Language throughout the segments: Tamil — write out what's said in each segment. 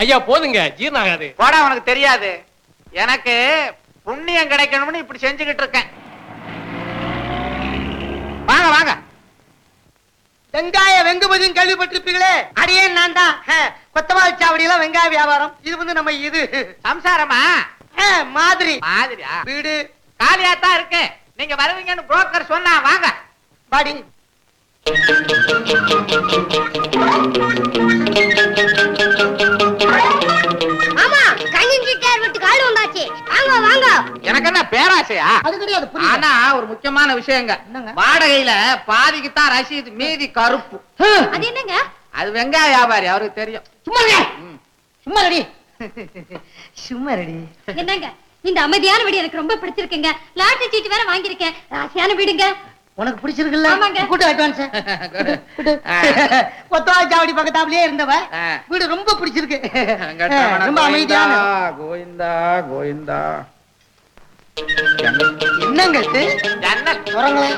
ஐயா போதுங்க, ஜீரணம் ஆகாது. போடா, உனக்கு தெரியாது. எனக்கு புண்ணியம் கிடைக்கணும்னு இப்படி செஞ்சுக்கிட்டு இருக்கேன். வாங்க வாங்க. வெங்காய வெங்குமதியும் கேள்விப்பட்டிருப்பீங்களே, அடியே நான் தான். கொத்தவால் சாவடியில வெங்காய வியாபாரம். இது வந்து நம்ம இது சம்சாரமா மாதிரி மாதிரியா? வீடு காலியாத்தான் இருக்கு. நீங்க வருவீங்கன்னு புரோக்கர் சொன்னா. வாங்க பாடி. ஆமா, கஞ்சிட்டார் வீட்டுக்கு ஆளு வந்தாச்சு. வாங்க வாங்க. எனக்கு என்ன பேராசையா? அது கிடையாது. ஆனா ஒரு முக்கியமான விஷயங்க, வாடகையில பாதிக்குத்தான் ரசீது, மீதி கருப்பு. அது என்னங்க? அது வெங்காய வியாபாரி, அவருக்கு தெரியும். சும்மா ரெடி சும்மா ரெடி. என்னங்க, இந்த அமைதியான வீடு எனக்கு ரொம்ப பிடிச்சிருக்குங்க. லாட்டரி சீட்டு வேற வாங்கியிருக்கேன். ராசியான வீடுங்க. உனக்கு பிடிச்சிருக்குல்ல? ஆமாங்க. கூட்டு அட்வான்ஸ். கொத்தவால் சாவடி பக்கத்தாப்லயே இருந்தவ வீடு ரொம்ப பிடிச்சிருக்கு. ரொம்ப அமைதியான. கோவிந்தா கோவிந்தா. என்னங்க இது? ஜன்னல் வரங்களே.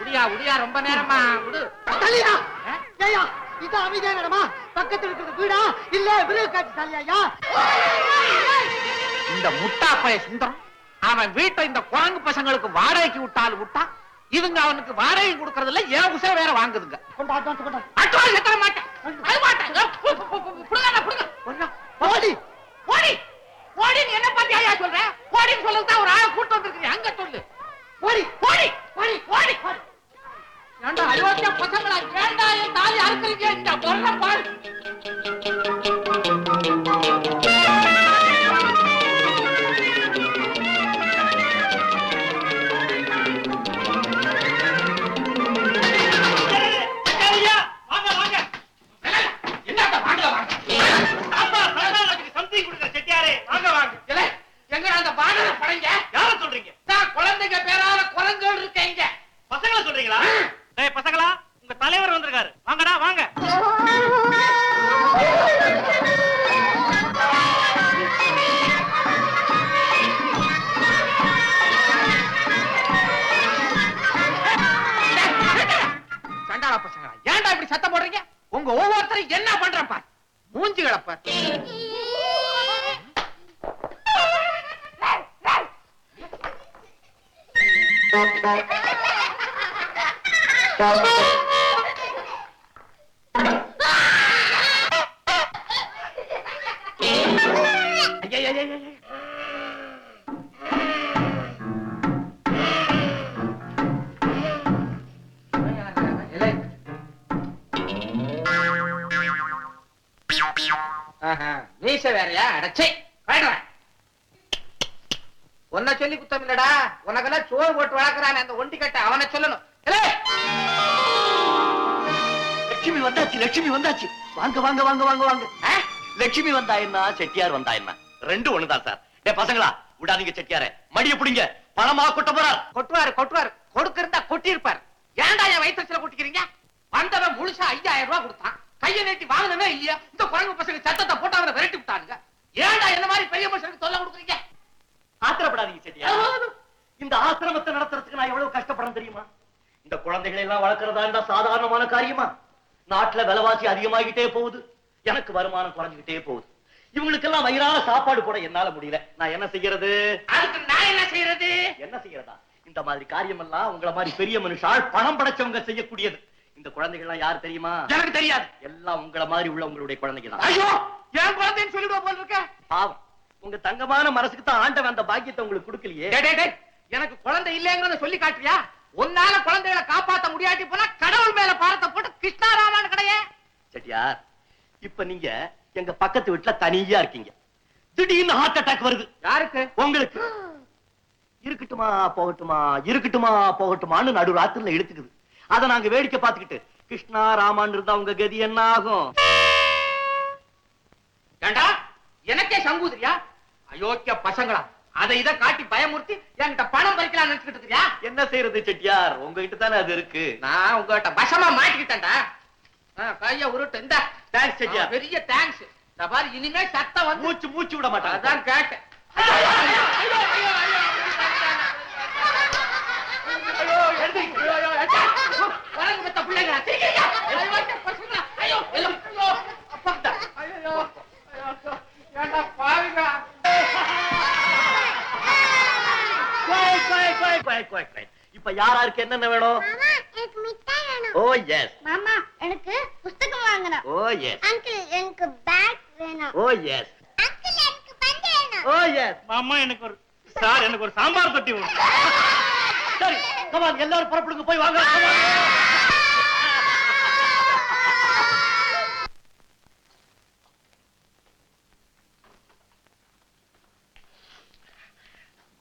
உடியா உடியா, ரொம்ப நேரமா விடு. தலியா ஏயா, இது அமைதியான இடமா? பக்கத்துல இருக்கிற வீடா இல்ல விருது காட்சி சாலையா? இந்த முட்டாப்பைய சுந்தரம் அவன் வீட்டை இந்த குரங்கு பசங்களுக்கு வாடகைக்கு விட்டாலும் விட்டா, இவங்க அவனுக்கு வாடகை கொடுக்கறதுல ஏன் உசை வேற வாங்குதுங்க. கொண்டா அட்வான்ஸ் கொண்டா. அட்வான்ஸ் தர மாட்டேன். அது மாட்டேங்க. புடுங்க புடுங்க. ஓடி ஓடி ஓடி. நீ என்ன பத்தி ஐயா சொல்ற? ஓடின்னு சொல்லுதான் ஒரு ஆளை கூட்டு வந்திருக்கீங்க. அங்க சொல்லு. ஓடி ஓடி ஓடி ஓடி. ஏண்டா அயோக்கிய பசங்களா, ஏண்டா என் தாலி அறுக்கிறீங்க? இந்த பொருளை பாரு. குழந்தைங்க பேரால குரங்குகள் இருக்கீங்க. பசங்களை சொல்றீங்களா? பசங்களா, உங்க தலைவர் வந்திருக்காரு. வாங்கடா வாங்க. சண்டாள பசங்களா, ஏன்டா இப்படி சத்தம் போடுறீங்க? உங்க ஒவ்வொருத்தரும் என்ன பண்றப்பா? மூஞ்சி கிளப்ப. மீச வேறையா? அடச்சே உன்னை சொல்லி குத்தம் இல்லடா. உனக்கெல்லாம் சோறு போட்டு வளர்க்கிறான் அந்த ஒண்டி கட்ட, அவனை சொல்லணும். லட்சுமி வந்தாச்சு, லட்சுமி வந்தாச்சு. வாங்க வாங்க வாங்க வாங்க வாங்க. லட்சுமி வந்தா என்ன, செட்டியார் வந்தா என்ன, ரெண்டு ஒண்ணுதான் சார். ஏ பசங்களா, விடாதீங்க செட்டியார. மடிய புடிங்க, பணமா கொட்ட போறார். கொட்டுவாரு கொட்டுவாரு. கொடுக்கிருந்தா கொட்டி இருப்பாரு. ஏன்டா என் வயிற்றுல கொட்டிக்கிறீங்க? வந்தவன் முழுசா 5000 ரூபாய் கொடுத்தான். கையை நீட்டி வாங்கினவே இல்லையா? இந்த குரங்கு பசங்க சத்தத்தை போட்டு அவனை விரட்டி விட்டானுங்க. ஏன்டா என்ன மாதிரி பெரிய மனுஷனுக்கு தொல்லை கொடுக்குறீங்க? ஆத்திரப்படாதீங்க செட்டியார். இந்த ஆசிரமத்தை நடத்துறதுக்கு நான் எவ்வளவு கஷ்டப்படும் தெரியுமா? இந்த குழந்தைகளை எல்லாம் வளர்க்கறதா இருந்தா சாதாரணமான காரியமா? நாட்டுல விலைவாசி அதிகமாகிட்டே போகுது, எனக்கு வருமானம் குறைஞ்சுக்கிட்டே போகுது. இவங்களுக்கெல்லாம் வயிறான சாப்பாடு போட என்னால முடியல. நான் என்ன செய்யறது? அதுக்கு நான் என்ன செய்யறது? என்ன செய்யறதா? இந்த மாதிரி காரியம் எல்லாம் உங்களை மாதிரி பெரிய மனுஷால் பணம் படைச்சவங்க செய்யக்கூடியது. இந்த குழந்தைகள் எல்லாம் யாரு தெரியுமா? எனக்கு தெரியாது. எல்லாம் உங்களை மாதிரி உள்ள உங்களுடைய குழந்தைங்க தான். ஐயோ, என் குழந்தைன்னு சொல்லிடுவா போல இருக்க. பாவம், உங்க தங்கமான மனசுக்கு தான் ஆண்டவன் அந்த பாக்கியத்தை உங்களுக்கு கொடுக்கலையே. எனக்கு குழந்தை இல்லைங்கிறத சொல்லி காட்டுறியா? உன்னால குழந்தைகளை காப்பாத்த முடியாட்டி போனா கடவுள் மேல பாரத்தை போட்டு கிருஷ்ணாராமன் கடையே. செட்டியார், இப்ப நீங்க எங்க பக்கத்து வீட்டுல தனியா இருக்கீங்க. திடீர்னு ஹார்ட் அட்டாக் வருது. யாருக்கு? உங்களுக்கு. இருக்கட்டுமா போகட்டுமா, இருக்கட்டுமா போகட்டுமான்னு நடு ராத்திரில இழுத்துக்குது. அதை நாங்க வேடிக்கை பார்த்துக்கிட்டு கிருஷ்ணா ராமான் இருந்தா உங்க கதி என்ன ஆகும்? ஏண்டா எனக்கே சங்கூதிரியா? அயோக்கிய பசங்களா, அதை இதை காட்டி பயமுறுத்தி என்கிட்ட பணம் பறிக்கலாம் நினைச்சுக்கிட்டு இருக்கியா? என்ன செய்யறது செட்டியார், உங்ககிட்ட தானே அது இருக்கு. நான் உங்ககிட்ட வசமா மாட்டிக்கிட்டேன்டா. கைய உருட்டு. இந்த தேங்க்ஸ் செட்டியார். பெரிய தேங்க்ஸ். பாரு, இனிமே சத்தம் வந்து மூச்சு மூச்சு விட மாட்டாங்க. அதான் கேட்டேன். ஐயோ, எழுதி இப்ப யாராருக்கு என்னென்ன வேணும்? மாமா எனக்கு மிட்டாய் வேணும். ஓ எஸ். மாமா எனக்கு புத்தகம் வாங்கணும். ஓ எஸ். அங்கிள் எனக்கு பேக் வேணும். ஓ எஸ். அங்கிள் எனக்கு பந்து வேணும். ஓ எஸ். மாமா எனக்கு ஒரு சாம்பார் தொட்டி வேணும். சரி கமான் எல்லாரும் புறப்படுங்க போய் வாங்க.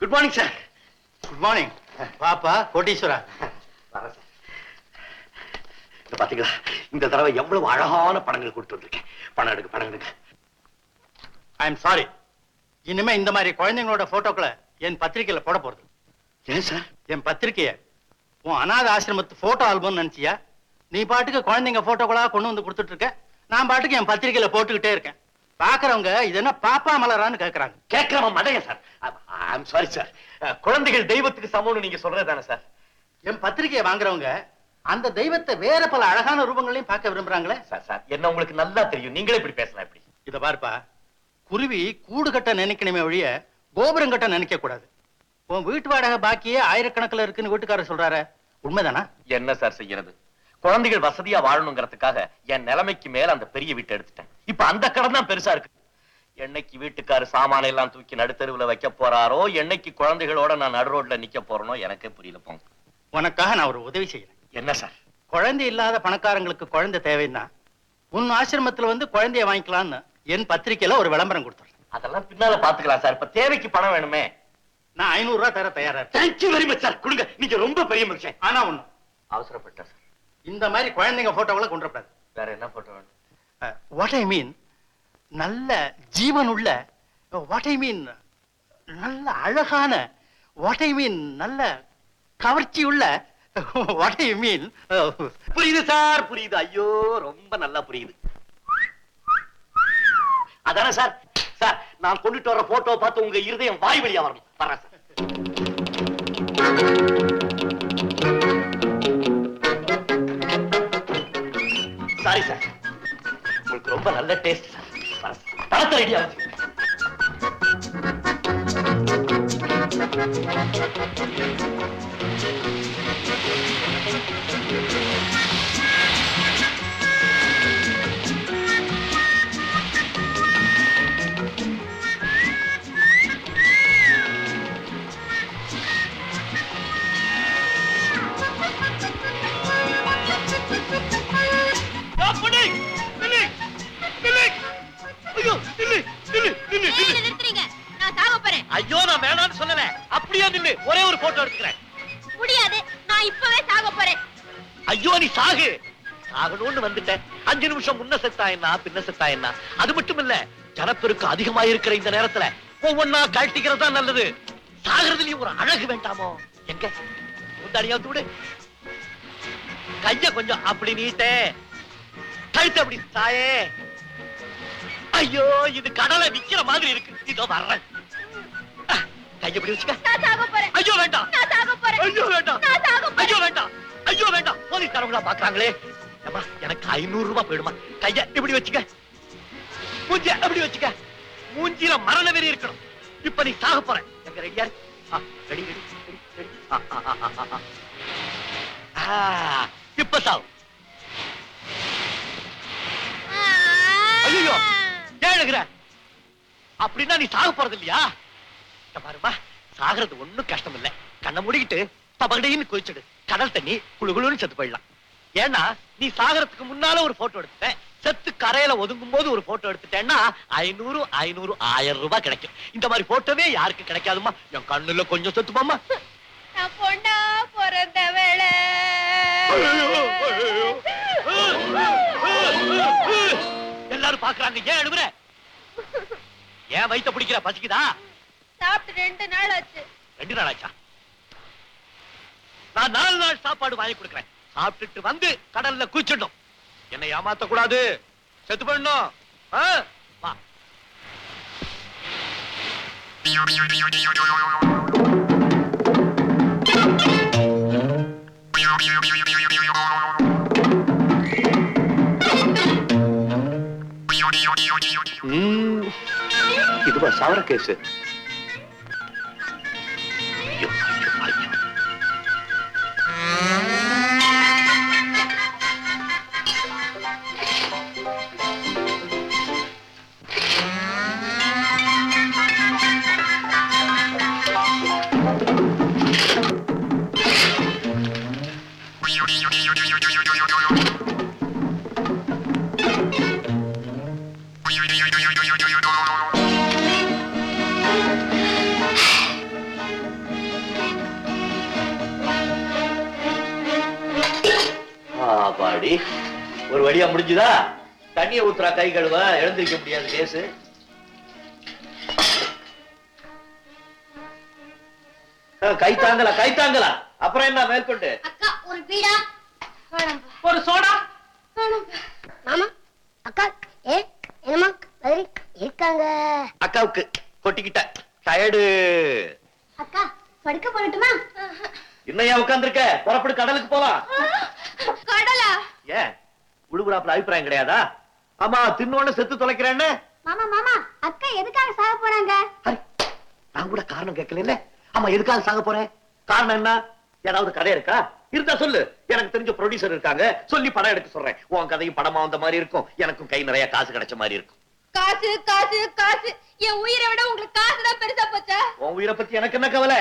Good morning sir. Good morning. பாப்பா கோட்டீஸ்வரா. வரேன் சார். இந்த பாத்தீங்களா இந்த தடவை எவ்வளவு அழகான படங்கள் கொடுத்து வந்திருக்கேன். பணம் எடுங்க. ஐ எம் சாரி. இனிமே இந்த மாதிரி குழந்தைங்களோட போட்டோக்களை என் பத்திரிகையில போட போறது. ஏன் சார்? என் பத்திரிகைய உன் அநாத ஆசிரமத்து போட்டோ ஆல்பம் நினைச்சியா? நீ பாட்டுக்கு குழந்தைங்க போட்டோக்களா கொண்டு வந்து கொடுத்துட்டு இருக்க. நான் பாட்டுக்கு என் பத்திரிகையில போட்டுக்கிட்டே இருக்கேன். பாக்குறவங்க இது என்ன பாப்பா மலரான்னு கேக்குறாங்க. கேட்கிறவன் மடையா sir. I am sorry sir. குழந்தைகள் தெய்வத்துக்கு சமம்னு நீங்க சொல்றதானே சார்? என் பத்திரிகையை வாங்குறவங்க அந்த தெய்வத்தை வேற பல அழகான ரூபங்களையும் பார்க்க விரும்புறாங்களே. சார் என்ன உங்களுக்கு நல்லா தெரியும். நீங்களே இப்படி பேசலாம் எப்படி? இத பாருப்பா, குருவி கூடு கட்ட நினைக்கணுமே ஒழிய கோபுரம் கட்ட நினைக்க கூடாது. உன் வீட்டு வாடகை பாக்கியே ஆயிரக்கணக்கில் இருக்குன்னு வீட்டுக்காரர் சொல்றாரு, உண்மைதானா? என்ன சார் செய்யறது? குழந்தைகள் வசதியா வாழணுங்கிறதுக்காக என் நிலைமைக்கு மேல அந்த பெரிய வீட்டை எடுத்துட்டேன். இப்ப அந்த கடன் தான் பெருசா இருக்கு. என்னைக்கு வீட்டுக்காரு சாமான எல்லாம் தூக்கி நடுத்தருவுல வைக்க போறாரோ, என்னைக்கு குழந்தைகளோட நான் நடு ரோட்ல நிக்க போறனோ எனக்கே புரியல. போங்க. உனக்காக நான் ஒரு உதவி செய்யறேன். என்ன சார்? குழந்தை இல்லாத பணக்காரங்களுக்கு குழந்தை தேவைன்னா உன் ஆசிரமத்துல வந்து குழந்தைய வாங்கிக்கலாம்னு என் பத்திரிக்கையில ஒரு விளம்பரம் கொடுத்துறேன். அதெல்லாம் பின்னால பாத்துக்கலாம் சார். இப்ப தேவைக்கு பணம் வேணுமே. நான் 500 ரூபாய் தர தயாரா இருக்கேன். Thank you very much sir. கொடுங்க. நீங்க ரொம்ப பெரிய மனுஷன். ஆனா ஒண்ணு, அவசரப்பட்டேன் சார். இந்த மாதிரி குழந்தைங்க போட்டோக்களை கொண்டு வரக்கூடாது. வேற என்ன போட்டோ வேணும்? வாட் ஐ மீன் நல்ல ஜீவன் உள்ள, வாட் ஐ மீன் நல்ல அழகான, வாட் ஐ மீன் நல்ல கவர்ச்சி உள்ள, வாட் ஐ மீன். புரியுது சார், புரியுது. ஐயோ ரொம்ப நல்லா புரியுது. அதானே சார். சார் நான் கொண்டுட்டு வர போட்டோ பார்த்து உங்க இருதயம் வாய் வழியா வரணும். வர்றேன் சார். Sorry sir. உங்களுக்கு ரொம்ப நல்ல டேஸ்ட் சார். பணத்தை ரெடியா வச்சு. ஐயோ நான் வேணான்னு சொல்லல. அப்படியே நில்லு. ஒரே ஒரு போட்டோ எடுத்துக்கிறேன். முடியாது. நான் இப்பவே சாக போறேன். ஐயோ நீ சாகு. சாகணும்னு வந்துட்டேன். 5 நிமிஷம் முன்ன செத்தா என்ன பின்ன செத்தா என்ன? அது மட்டும் இல்ல, ஜனப்பெருக்கு அதிகமா இருக்கிற இந்த நேரத்துல ஒவ்வொன்னா கழட்டிக்கிறது தான் நல்லது. சாகிறதுலயும் ஒரு அழகு வேண்டாமோ? எங்க முந்தாடியா தூடு. கைய கொஞ்சம் அப்படி நீட்டே. கழுத்து அப்படி தாயே. ஐயோ இது கடலை விக்கிற மாதிரி இருக்கு. இதோ வர்றேன். கைய எப்படி வச்சுக்க. நான் சாக போறேன். ஐயோ வேண்டாம். நான் சாக போறேன். ஐயோ வேண்டாம். நான் சாக போறேன். ஐயோ வேண்டாம். ஐயோ வேண்டாம். போலீஸ்காரங்களா பாக்குறாங்களே. அம்மா எனக்கு 500 ரூபாய் போயிடுமா? கைய இப்படி வச்சுக்க. மூஞ்சி அப்படி வச்சுக்க. மூஞ்சில மரண வெறி இருக்கணும். இப்ப நீ சாக போற. எங்க ரெடியா? Ready ready ready. இப்ப சாவு. ஐயோ ஏழுகிற. அப்படின்னா நீ சாக போறது இல்லையா? பாருமா, சாகிறது ஒண்ணும் கஷ்டம் இல்ல. கண்ணை மூடிக்கிட்டு பபகடைன்னு குதிச்சுடு. கடல் தண்ணி குளுகுளுன்னு செத்து போயிடலாம். ஏன்னா நீ சாகறதுக்கு முன்னால ஒரு போட்டோ எடுத்துட்ட, செத்து கரையில ஒதுங்கும் போது ஒரு போட்டோ எடுத்துட்டேன்னா 500 500 1000 ரூபாய் கிடைக்கும். இந்த மாதிரி போட்டோவே யாருக்கு கிடைக்காதுமா. என் கண்ணுல கொஞ்சம் செத்துப்பாமா. நான் பொண்ணா பிறந்த வேளை. எல்லாரும் பாக்குறாங்க. ஏன் எழுதுற? ஏன் வயித்த பிடிக்கிற? பசிக்குதா? சாப்பிட்டு 2 நாள் ஆச்சு. 2 நாள் ஆச்சா? நான் 4 நாள் சாப்பாடு வாங்கி கொடுக்கிறேன். சாப்பிட்டுட்டு வந்து கடல்ல குளிச்சிடணும். என்னை ஏமாத்த கூடாது. செத்து போயிடணும். வா. இதுவா சாவர கேஸ்? ஐயோ ஐயோ ஐயோ. அப்பாடி, ஒரு வழியா முடிஞ்சுதா? தண்ணிய ஊத்துறா, கை கழுவ எழுந்திருக்க முடியாது கேசு. கை தாங்கல, கை தாங்கல. அப்புறம் என்ன மேற்கொண்டு? அக்கா ஒரு பீடா ஒரு சோடா. மாமா அக்கா என்னமா பதில் இருக்காங்க. அக்காவுக்கு கொட்டிக்கிட்ட டயர்டு. அக்கா படுக்க போகட்டுமா? இன்னையா உட்கார்ந்திருக்க? புறப்படு, கடலுக்கு போலாம். கடலா? ஏன் உழுவுறாப்புல அபிப்பிராயம் கிடையாதா? ஆமா, தின்னோன்னு செத்து தொலைக்கிறேன்னு. மாமா மாமா அக்கா எதுக்காக சாக போறாங்க? ஹரி, நான் கூட காரணம் கேட்கல. ஆமா, எதுக்காக சாக போறேன்? காரணம் என்ன? ஏதாவது கதை இருக்கா? இருந்தா சொல்லு. எனக்கு தெரிஞ்ச ப்ரொடியூசர் இருக்காங்க, சொல்லி படம் எடுக்க சொல்றேன். உன் கதையும் படமா வந்த மாதிரி இருக்கும், எனக்கும் கை நிறைய காசு கிடைச்ச மாதிரி இருக்கும். காசு காசு காசு, என் உயிரை விட உங்களுக்கு காசு தான் பெருசா போச்சா? உன் உயிரை பத்தி எனக்கு என்ன கவலை?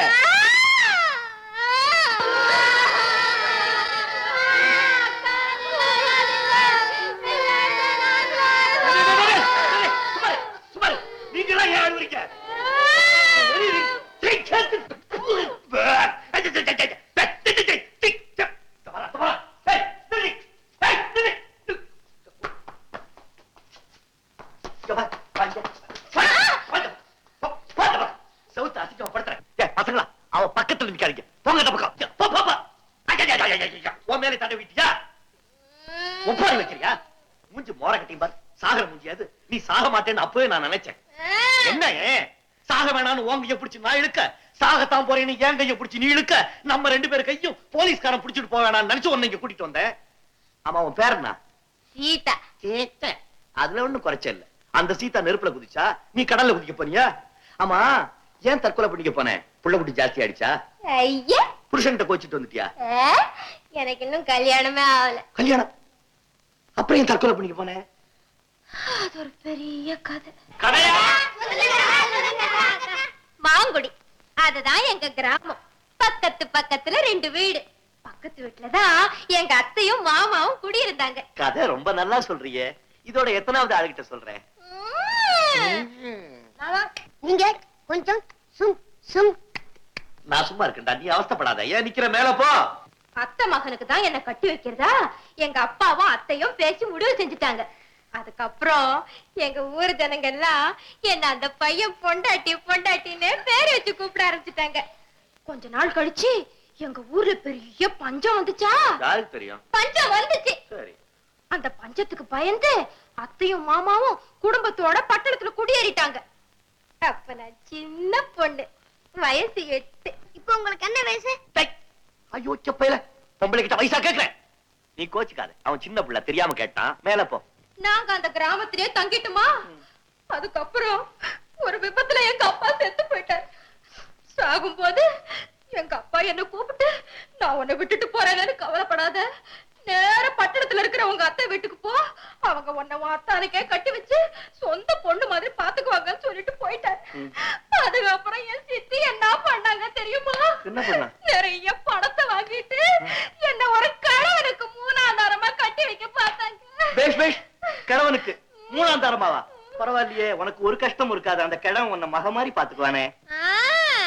நீங்களாம் ஏன் அழுவீங்க? பசங்களா, அவ பக்கத்துல நிக்காதீங்க. போங்க இந்த பக்கம். உன் மேலே தடை விட்டியா? ஒப்பாரி வைக்கிறியா? மூஞ்சி மோர கட்டியும் பாரு, சாகர மூஞ்சியாது. நீ சாக மாட்டேன்னு அப்பவே நான் நினைச்சேன். என்ன சாக வேணான்னு உன் கைய பிடிச்சு நான் இழுக்க, சாகத்தான் போறேன்னு என் கைய பிடிச்சு நீ இழுக்க, நம்ம 2 பேர் கையும் போலீஸ்காரன் பிடிச்சிட்டு போக வேணாம்னு நினைச்சு உன்னை இங்க கூட்டிட்டு வந்தேன். ஆமா, உன் பேர் என்ன? சீதா. சீதா? அதுல ஒண்ணும் குறைச்ச இல்ல. அந்த சீதா நெருப்புல குதிச்சா, நீ கடல்ல குதிக்க போனியா? ஆமா, ஏன் தற்கொலை பண்ணிக்க போனேன்? புள்ள குட்டி ஜாஸ்தி ஆயிடுச்சா? ஐயா, புருஷன்கிட்ட கோச்சிட்டு வந்துட்டியா? எனக்கு இன்னும் கல்யாணமே ஆகல. கல்யாணம் அப்புறம் ஏன் தற்கொலை பண்ணிக்க போனேன்? அது ஒரு பெரிய கதை. கடையா? மாங்குடி, அதுதான் எங்க கிராமம். பக்கத்து பக்கத்துல 2 வீடு. பக்கத்து வீட்டுலதான் எங்க அத்தையும் மாமாவும் குடியிருந்தாங்க. கதை ரொம்ப நல்லா சொல்றியே. இதோட எத்தனாவது ஆளுகிட்ட சொல்றேன்? நீங்க கொஞ்சம் சும் சும். நான் சும்மா இருக்கேன்டா, நீ அவஸ்தைப்படாத. ஏன் நிக்கிற? மேல போ. அத்தை மகனுக்கு தான் என்ன கட்டி வைக்கிறதா எங்க அப்பாவும் அத்தையும் பேசி முடிவு செஞ்சுட்டாங்க. அதுக்கப்புறம் எங்க ஊர் ஜனங்க எல்லாம் என்ன அந்த பையன் பொண்டாட்டி பொண்டாட்டின்னு பேர் வச்சு கூப்பிட ஆரம்பிச்சுட்டாங்க. கொஞ்ச நாள் கழிச்சு எங்க ஊர்ல பெரிய பஞ்சம் வந்துச்சா? யாருக்கு தெரியும்? பஞ்சம் வந்துச்சு. சரி. அந்த பஞ்சத்துக்கு பயந்து அத்தையும் மாமாவும் குடும்பத்தோட பட்டணத்துல குடியேறிட்டாங்க. அப்ப நான் சின்ன பொண்ணு, வயசு 8. இப்ப உங்களுக்கு என்ன வயசு? ஐயோ செப்பையில பொம்பளை கிட்ட வயசா கேக்குறேன். நீ கோச்சுக்காத, அவன் சின்ன பிள்ளை, தெரியாம கேட்டான். மேல போ. நாங்க அந்த கிராமத்திலே தங்கிட்டுமா. அதுக்கப்புறம் ஒரு விபத்துல எங்க அப்பா செத்து போயிட்டார். சாகும் போது எங்க அப்பா என்ன கூப்பிட்டு, நான் உன்னை விட்டுட்டு போறேன்னு கவலைப்படாத, நேர பட்டணத்துல இருக்கிற உங்க அத்தை வீட்டுக்கு போ, அவங்க உன்னை அத்தானுக்கே கட்டி வச்சு சொந்த பொண்ணு மாதிரி பாத்துக்குவாங்கன்னு சொல்லிட்டு போயிட்டாரு. அதுக்கப்புறம் என் சித்தி என்ன பண்ணாங்க தெரியுமா? என்ன பண்ணா? நிறைய பணத்தை வாங்கிட்டு என்ன ஒரு கணவனுக்கு 3ஆம் தரமா கட்டி வைக்க பார்த்தாங்க. பேஷ் பேஷ், கிழவனுக்கு 3ஆம் தரமாவா? பரவாயில்லையே, உனக்கு ஒரு கஷ்டம் இருக்காது. அந்த கிழவன் உன்னை மக மாதிரி பாத்துக்குவானே.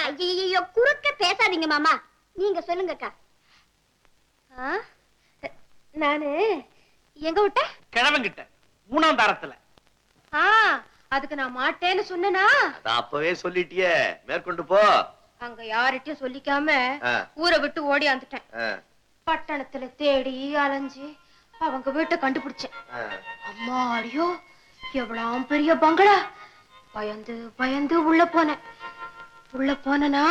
ஐயோ, குறுக்க பேசாதீங்க மாமா, நீங்க சொல்லுங்கக்கா. நானு எங்க விட்ட? கிழவன் கிட்ட 3ஆம் தரத்துல. அதுக்கு நான் மாட்டேன்னு சொன்னனா? அதான் அப்பவே சொல்லிட்டியே, மேற்கொண்டு போ. அங்க யார்கிட்டயும் சொல்லிக்காம ஊரை விட்டு ஓடியாந்துட்டேன். பட்டணத்துல தேடி அலைஞ்சு அவங்க வீட்டை கண்டுபிடிச்சேன். அம்மாடியோ, எவ்வளவு பெரிய பங்களா. பயந்து பயந்து உள்ள போனேன். உள்ள போனனா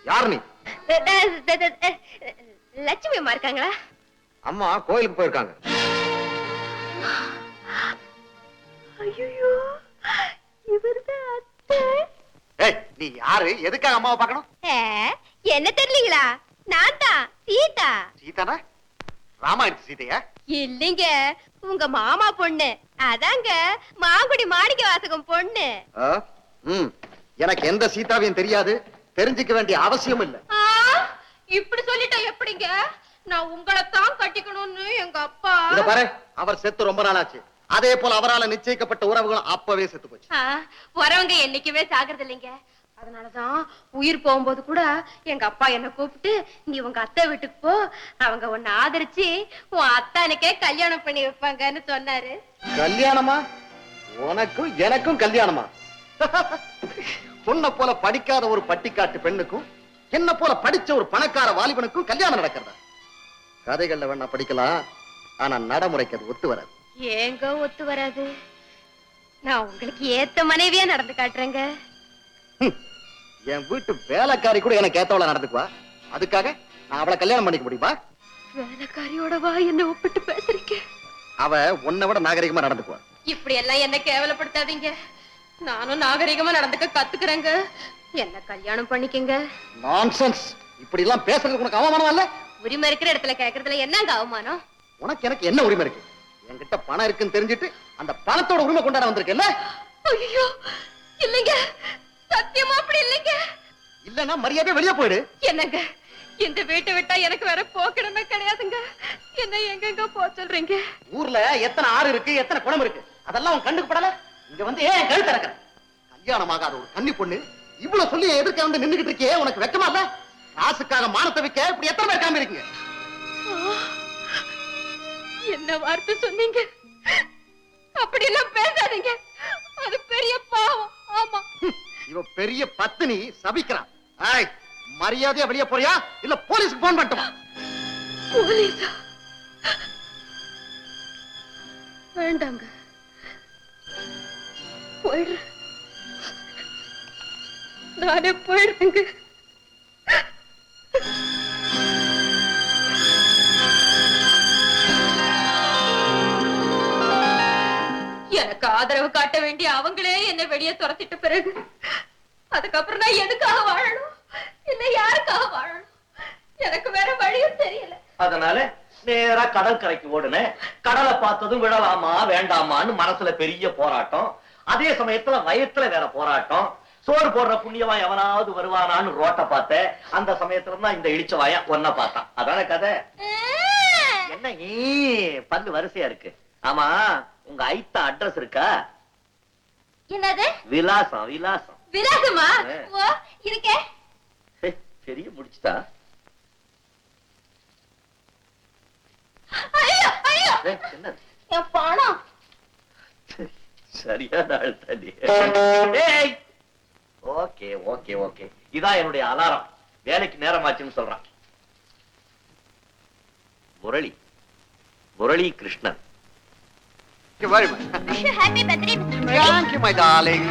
யார் நீ? லட்சுமி அம்மா இருக்காங்களா? அம்மா கோயிலுக்கு போயிருக்காங்க. ஐயோ, இவர்தான் அத்தை. ஏய், நீ யாரு? எதுக்காக அம்மாவை பார்க்கணும்? என்ன தெரியலீங்களா? நான் தான் சீதா. சீதானா? ராமாயணத்து சீதையா? இல்லைங்க, உங்க மாமா பொண்ணு. அதாங்க மாங்குடி மாணிக்க வாசகம் பொண்ணு. எனக்கு எந்த சீதாவையும் தெரியாது, தெரிஞ்சுக்க வேண்டிய அவசியம் இல்ல. இப்படி சொல்லிட்டா எப்படிங்க? நான் உங்களைத்தான் கட்டிக்கணும்னு எங்க அப்பா. இத பாரு, அவர் செத்து ரொம்ப நாள் ஆச்சு. அதே போல அவரால நிச்சயிக்கப்பட்ட உறவுகளும் அப்பவே செத்து போச்சு. வரவங்க என்னைக்குமே சாகிறது இல்லைங்க. அதனாலதான் உயிர் போகும்போது கூட எங்க அப்பா என்ன கூப்பிட்டு, நீ உங்க அத்தை வீட்டுக்கு போ, அவங்க உன்னை ஆதரிச்சு உன் அத்தானுக்கே கல்யாணம் பண்ணி வைப்பாங்கன்னு சொன்னாரு. கல்யாணமா? உனக்கும் எனக்கும் கல்யாணமா? உன்னை போல படிக்காத ஒரு பட்டிக்காட்டு பெண்ணுக்கும் என்ன போல படிச்ச ஒரு பணக்கார வாலிபனுக்கும் கல்யாணம் நடக்கிறதா? கதைகள்ல வேணா படிக்கலாம், ஆனா நடைமுறைக்கு அது ஒத்து வராது. ஏங்க ஒத்து வராது? நான் உங்களுக்கு ஏத்த மனைவியா நடந்து காட்டுறேங்க. என் வீட்டு வேலைக்காரி கூட எனக்கு ஏத்தவள நடந்துக்குவா, அதுக்காக நான் அவளை கல்யாணம் பண்ணிக்க முடியுமா? வேலைக்காரியோடவா என்ன ஒப்பிட்டு பேசுறீங்க? அவ உன்னை விட நாகரிகமா நடந்துக்குவா. இப்படி எல்லாம் என்ன கேவலப்படுத்தாதீங்க. நானும் நாகரிகமா நடந்துக்க கத்துக்கிறேங்க. என்ன கல்யாணம் பண்ணிக்கங்க. நான்சென்ஸ். இப்படி எல்லாம் பேசுறதுக்கு உனக்கு அவமானம் இல்ல? உரிமை இருக்கிற இடத்துல கேக்குறதுல என்னங்க அவமானம்? உனக்கு எனக்கு என்ன உரிமை இருக்கு? என்கிட்ட பணம் இருக்குன்னு தெரிஞ்சிட்டு அந்த பணத்தோட உரிமை கொண்டாட வந்திருக்கேல்ல? ஐயோ இல்லைங்க, சத்தியமா அப்படி இல்லைங்க. இல்லன்னா மரியாதையா வெளியே போயிடு. என்னங்க, இந்த வீட்டை விட்டா எனக்கு வேற போக்கிடமே கிடையாதுங்க. என்ன எங்கெங்க போ சொல்றீங்க? ஊர்ல எத்தனை ஆறு இருக்கு, எத்தனை குளம் இருக்கு, அதெல்லாம் உன் கண்ணுக்கு படல? இங்க வந்து ஏன் கழுத்து இறக்குற? கல்யாணமாகாத ஒரு கன்னி பொண்ணு இவ்வளவு சொல்லி எதிர்க்க வந்து நின்னுகிட்டு இருக்கே, உனக்கு வெக்கமா இல்ல? காசுக்காக மானத்தை வைக்க இப்படி எத்தனை பேர் காமி இருக்கீங்க? என்ன வார்த்தை சொன்னீங்க? அப்படி எல்லாம் பேசாதீங்க, அது பெரிய பாவம். ஆமா, இவ பெரிய பத்தினி சபிக்கிறான். ஏய், மரியாதையா வெளியே போறியா இல்ல போலீஸ்க்கு போன் பண்ணட்டுமா? போலீஸா? வேண்டாங்க, போயிடுறேன். நானே போயிடுறேங்க. எனக்கு ஆதரவு காட்ட வேண்டிய அவங்களே என்னை வெளியே துரத்திட்ட பிறகு அதுக்கப்புறம் நான் எதுக்காக வாழணும், இல்ல யாருக்காக வாழணும்? எனக்கு வேற வழியும் தெரியல. அதனால நேரா கடற்கரைக்கு ஓடுனேன். கடலை பார்த்ததும் விடலாமா வேண்டாமான்னு மனசுல பெரிய போராட்டம். அதே சமயத்துல வயத்துல வேற போராட்டம். சோறு போடுற புண்ணியவா எவனாவது வருவானான்னு ரோட்ட பார்த்தேன். அந்த சமயத்துல தான் இந்த இடிச்ச வாய ஒன்ன பார்த்தான். அதான கதை. என்ன பல்லு வரிசையா இருக்கு? ஆமா, உங்க ஐத்த அட்ரஸ் இருக்கா? என்னது? விலாசம். விலாசம் விலாசமா? ஓ, இருக்கே. பெரிய முடிச்சுட்டா. ஐயோ ஐயோ, என்ன என் பணம். சரியான ஆள் தண்ணி. ஓகே ஓகே ஓகே, இதான் என்னுடைய அலாரம். வேலைக்கு நேரமாச்சுன்னு சொல்றான். Murali, Murali Krishnan. Thank you very much. Wish you happy birthday, Mr. Murray. Thank you, my darling.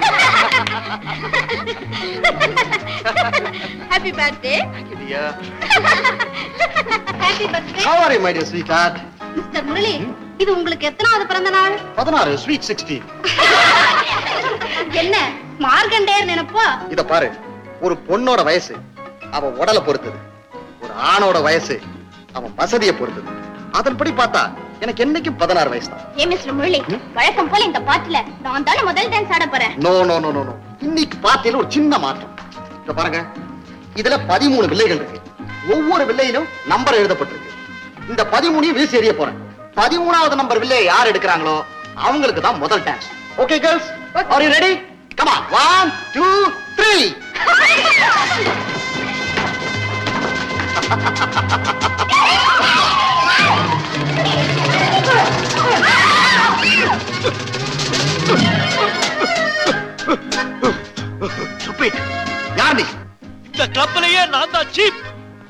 Happy birthday. Thank you, dear. Happy birthday. How are you, my dear sweetheart? Mister Murali, இது உங்களுக்கு எத்தனாவது பிறந்த நாள்? 16, sweet 16. என்ன மார்கண்டேயர் நினைப்பா? இத பாரு, ஒரு பொண்ணோட வயசு அவன் உடலை பொறுத்தது, ஒரு ஆணோட வயசு அவன் வசதியை பொறுத்தது. அதன்படி பார்த்தா எனக்கு என்னைக்கும் 16 வயசு தான். ஏ மிஸ்டர் முரளி, வழக்கம் போல இந்த பாட்டுல நான் தானே முதல் டான்ஸ் ஆட போறேன். No no no no no, இன்னைக்கு பாட்டில ஒரு சின்ன மாற்றம். இத பாருங்க, இதுல 13 வில்லைகள் இருக்கு. ஒவ்வொரு வில்லையிலும் நம்பர் எழுதப்பட்டிருக்கு. இந்த 13ஐயும் வீசி எறிய போறேன். 13வது நம்பர் வில்லையை யார் எடுக்கிறாங்களோ அவங்களுக்கு தான் முதல் dance. Okay girls, are you ready? Come on, 1 2 3. யார் நீ? இந்த கிளப்லயே நான் தான் சீப்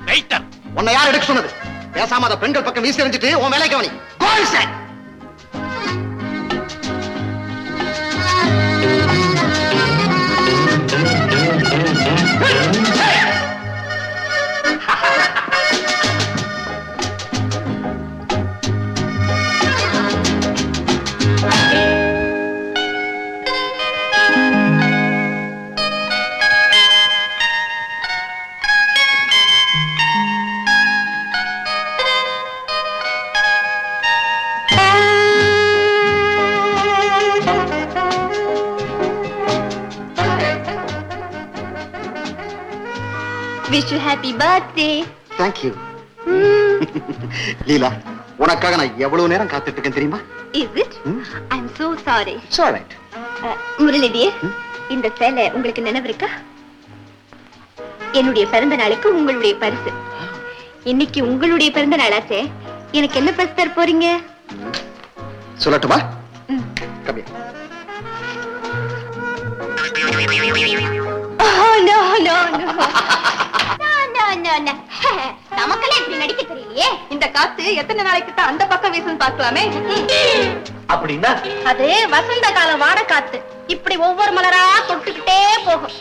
வெயிட்டர். உன்னை யார் எடுக்க சொன்னது? பேசாம அத பெண்கள் பக்கம் வீசி எறிஞ்சிட்டு உன் வேலைக்கு கவனி. Go inside. Wish you happy birthday. Thank you. Leela, உனக்காக நான் எவ்வளவு நேரம் காத்துட்டு இருக்கேன் தெரியுமா? Is it? I am so sorry. It's all right. Murali dear, இந்த சேலை உங்களுக்கு நினைவு இருக்கா? என்னுடைய பிறந்த நாளுக்கு உங்களுடைய பரிசு. இன்னைக்கு உங்களுடைய பிறந்த நாளாச்சே, எனக்கு என்ன பரிசு தர போறீங்க? சொல்லட்டுமா? கம்மி. No, no, no. நமக்கெல்லாம் இப்படி நடிக்க தெரியலையே. இந்த காத்து எத்தனை நாளைக்கு தான் அந்த பக்கம் வீசுன்னு பார்க்கலாமே. அப்படின்னா அது வசந்த காலம் வாட காத்து. இப்படி ஒவ்வொரு மலரா தொட்டுக்கிட்டே போகும்.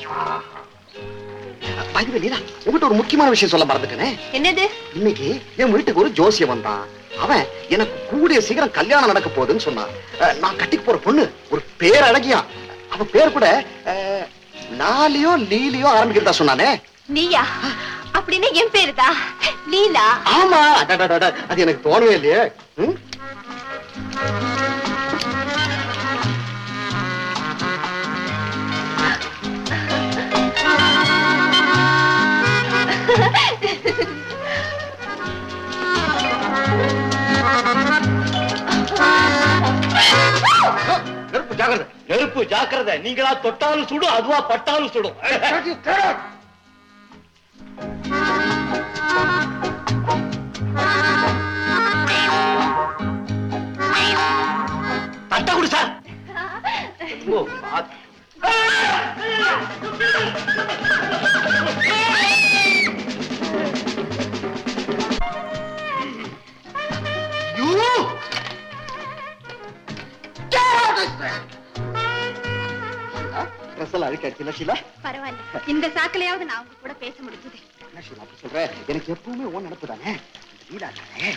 பையன் லீலா, உங்ககிட்ட ஒரு முக்கியமான விஷயம் சொல்ல மறந்துட்டேனே. என்னது? இன்னைக்கு என் வீட்டுக்கு ஒரு ஜோசியம் வந்தான். அவன் எனக்கு கூடிய சீக்கிரம் கல்யாணம் நடக்க போகுதுன்னு சொன்னான். நான் கட்டிக்கு போற பொண்ணு ஒரு பேர் அழகியா. அவ பேர் கூட லாலியோ லீலியோ ஆரம்பிக்கிறதா சொன்னானே. நீயா? அப்படின்னு என் பேருதா லீலா? ஆமா. அது எனக்கு தோணவே இல்லையே. நெருப்பு ஜாக்கிரதை, நெருப்பு ஜாக்கிரதை. நீங்களா தொட்டாலும் சுடும், அதுவா பட்டாலும் சுடும். தட்ட குடு சார். பரவாயில்ல, இந்த சாக்கிலையாவது நான் உங்க கூட பேச முடிஞ்சது. எனக்கு எப்பவுமே ஓன் நினைப்புதானே. லீலா தானே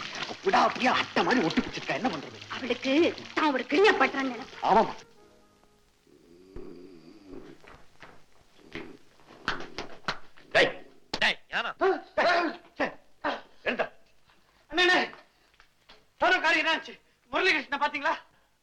விடாப்பியா அட்டை மாதிரி ஒட்டி பிடிச்சிருக்கா. என்ன பண்றது? அவளுக்கு நான் ஒரு கிளியா பண்றேன்னு நினைப்பேன். ஆமாமா. முரளிகிருஷ்ணன் பாத்தீங்களா?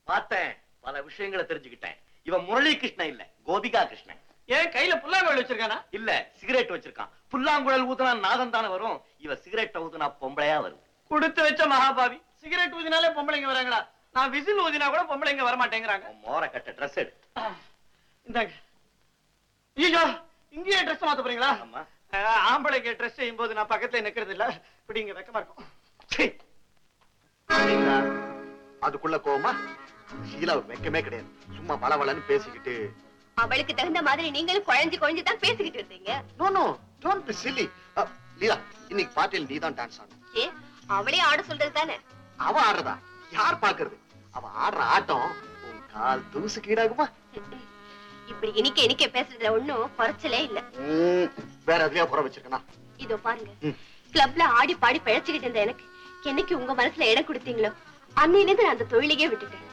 பார்த்தேன், பல விஷயங்களை தெரிஞ்சுக்கிட்டேன். இவன் முரளி கிருஷ்ணன் இல்ல, கோபிகா கிருஷ்ணன். ஏன் கையில புல்லாங்குழல் வச்சிருக்கானா? இல்ல, சிகரெட் வச்சிருக்கான். புல்லாங்குழல் ஊத்துனா நாதம் தானே வரும். இவ சிகரெட் ஊத்துனா பொம்பளையா வரும். கொடுத்து வச்ச மகாபாவி. சிகரெட் ஊதினாலே பொம்பளைங்க வராங்களா? நான் விசில் ஊதினா கூட பொம்பளைங்க வர மாட்டேங்கிறாங்க. மோர கட்ட ட்ரெஸ் எடு. இந்தாங்க. ஐயோ, இங்கேயே ட்ரெஸ் மாத்த போறீங்களா? ஆமா. ஆம்பளைக்கு ட்ரெஸ் செய்யும்போது நான் பக்கத்துல நிக்கிறது இல்ல. இப்படி இங்க வெக்கமா இருக்கும். அதுக்குள்ள கோவமா? ஷீலா ஒரு வெக்கமே கிடையாது. சும்மா வளவளன்னு பேசிக்கிட்டு. அவளுக்கு தகுந்த மாதிரி நீங்களும் குழஞ்சு குழஞ்சு தான் பேசிக்கிட்டு இருந்தீங்க. No no, don't be silly. Leela, இன்னைக்கு பார்ட்டியில் நீ தான் டான்ஸ் ஆடணும். ஏ, அவளே ஆட சொல்றது தானே? அவ ஆடுறதா? யார் பாக்குறது? அவ ஆடுற ஆட்டம் உன் கால் தூசுக்கு ஈடாகுமா? இப்படி இனிக்க இனிக்க பேசுறதுல ஒண்ணும் குறைச்சலே இல்ல. வேற எதுலயா குறை வச்சிருக்கனா? இதோ பாருங்க, கிளப்ல ஆடி பாடி பிழைச்சுக்கிட்டு இருந்த எனக்கு என்னைக்கு உங்க மனசுல இடம் கொடுத்தீங்களோ அன்னையில இருந்து நான் அந்த தொழிலையே விட்டுட்டேன்.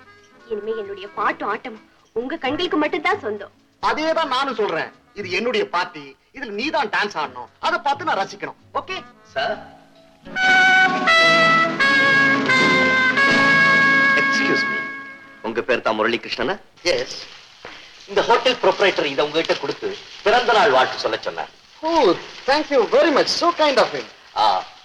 இனிமே என்னுடைய பாட்டும் ஆட்டமும் உங்க கண்களுக்கு மட்டும் தான் சொந்தம். அதேதான் நானும் சொல்றேன். இது என்னுடைய பார்ட்டி. இதுல நீ தான் டான்ஸ் ஆடணும். அதை பார்த்து நான் ரசிக்கணும். Okay sir? எக்ஸ்கியூஸ் மீ, உங்க பேர் தான் முரளி கிருஷ்ணனா? எஸ். இந்த ஹோட்டல் ப்ரொப்ரைட்டர் இதை உங்ககிட்ட கொடுத்து பிறந்த நாள் வாழ்த்து சொல்ல சொன்னார். Oh, thank you very much. So kind of him.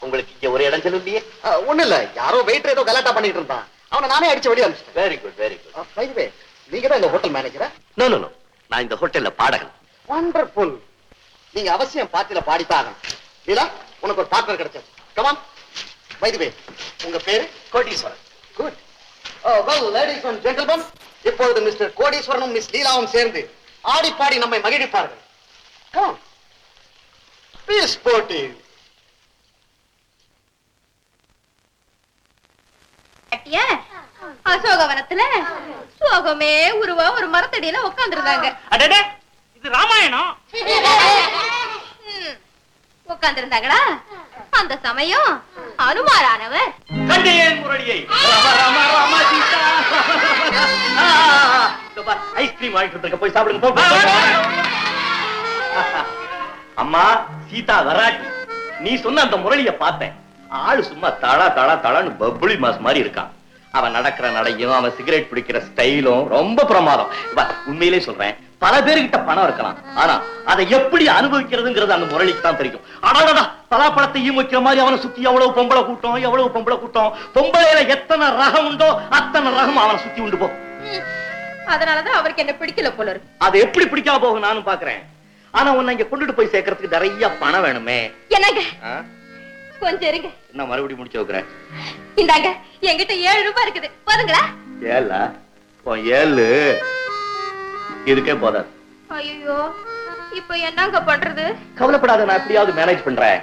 உங்களுக்கு இங்க ஒரு இடைஞ்சல் இல்லையே? ஒண்ணு இல்ல, யாரோ வெயிட்டர் ஏதோ கலாட்டா பண்ணிட்டு இருந்தான். அவனை நானே அடிச்சு வெளியே அனுப்பிச்சிட்டேன். Very good, very good. By the way, நீங்க தான் இந்த ஹோட்டல் மேனேஜரா? நோ நோ நோ, நான் இந்த ஹோட்டல்ல பாடகன். வண்டர்ஃபுல். நீங்க அவசியம் பார்ட்டில பாடித்தான் ஆகணும். லீலா, உனக்கு ஒரு பார்ட்னர் கிடைச்சது. Come on. By the way, உங்க பேரு? Kodeeswaran. Good. Well ladies and gentleman, இப்பொழுது மிஸ்டர் கோடீஸ்வரனும் மிஸ் லீலாவும் சேர்ந்து ஆடி பாடி நம்மை மகிழ்விப்பார்கள். Come on. Be sportive. அசோகவனத்துல சோகமே உருவா ஒரு மரத்தடியில உட்கார்ந்துருந்தாங்க. அடடே, இது ராமாயணம். உட்கார்ந்துருந்தாங்களா? அந்த சமயம் அனுமாரானவர் கண்டேன் முரளியை. ஐஸ்கிரீம் வாங்கிட்டு இருக்க, போய் சாப்பிடுங்க. அம்மா சீதா வராட்டி, நீ சொன்ன அந்த முரளிய பார்த்தேன். ஆளு சும்மா தளா தளா தளான்னு பப்புளி மாஸ் மாதிரி இருக்கான். அவன் நடக்கிற நடையும் அவன் சிகரெட் பிடிக்கிற ஸ்டைலும் ரொம்ப பிரமாதம். உண்மையிலே சொல்றேன், பல பேர்கிட்ட பணம் இருக்கலாம், ஆனா அதை எப்படி அனுபவிக்கிறதுங்கிறது அந்த முரளிக்கு தான் தெரியும். அடாடா, பலாப்பழத்தையும் வைக்கிற மாதிரி அவனை சுத்தி எவ்வளவு பொம்பளை கூட்டம், பொம்பளையில எத்தனை ரகம் உண்டோ அத்தனை ரகம் அவனை சுத்தி உண்டு போ. அதனாலதான் அவருக்கு என்ன பிடிக்கல போல இருக்கு. அது எப்படி பிடிக்காம போகும் நானும் பாக்குறேன். ஆனா உன்னை இங்க கொண்டுட்டு போய் சேர்க்கறதுக்கு நிறைய பணம் வேணுமே. என்னங்க கொஞ்சம் இருங்க. என்ன மறுபடியும் முடிச்சு வைக்கிறேன். இந்தாங்க, என்கிட்ட 7 ரூபாய் இருக்குது, போதுங்களா? ஏழு இதுக்கே போதாது. ஐயோ, இப்ப என்னங்க பண்றது? கவலைப்படாத, நான் எப்படியாவது மேனேஜ் பண்றேன்.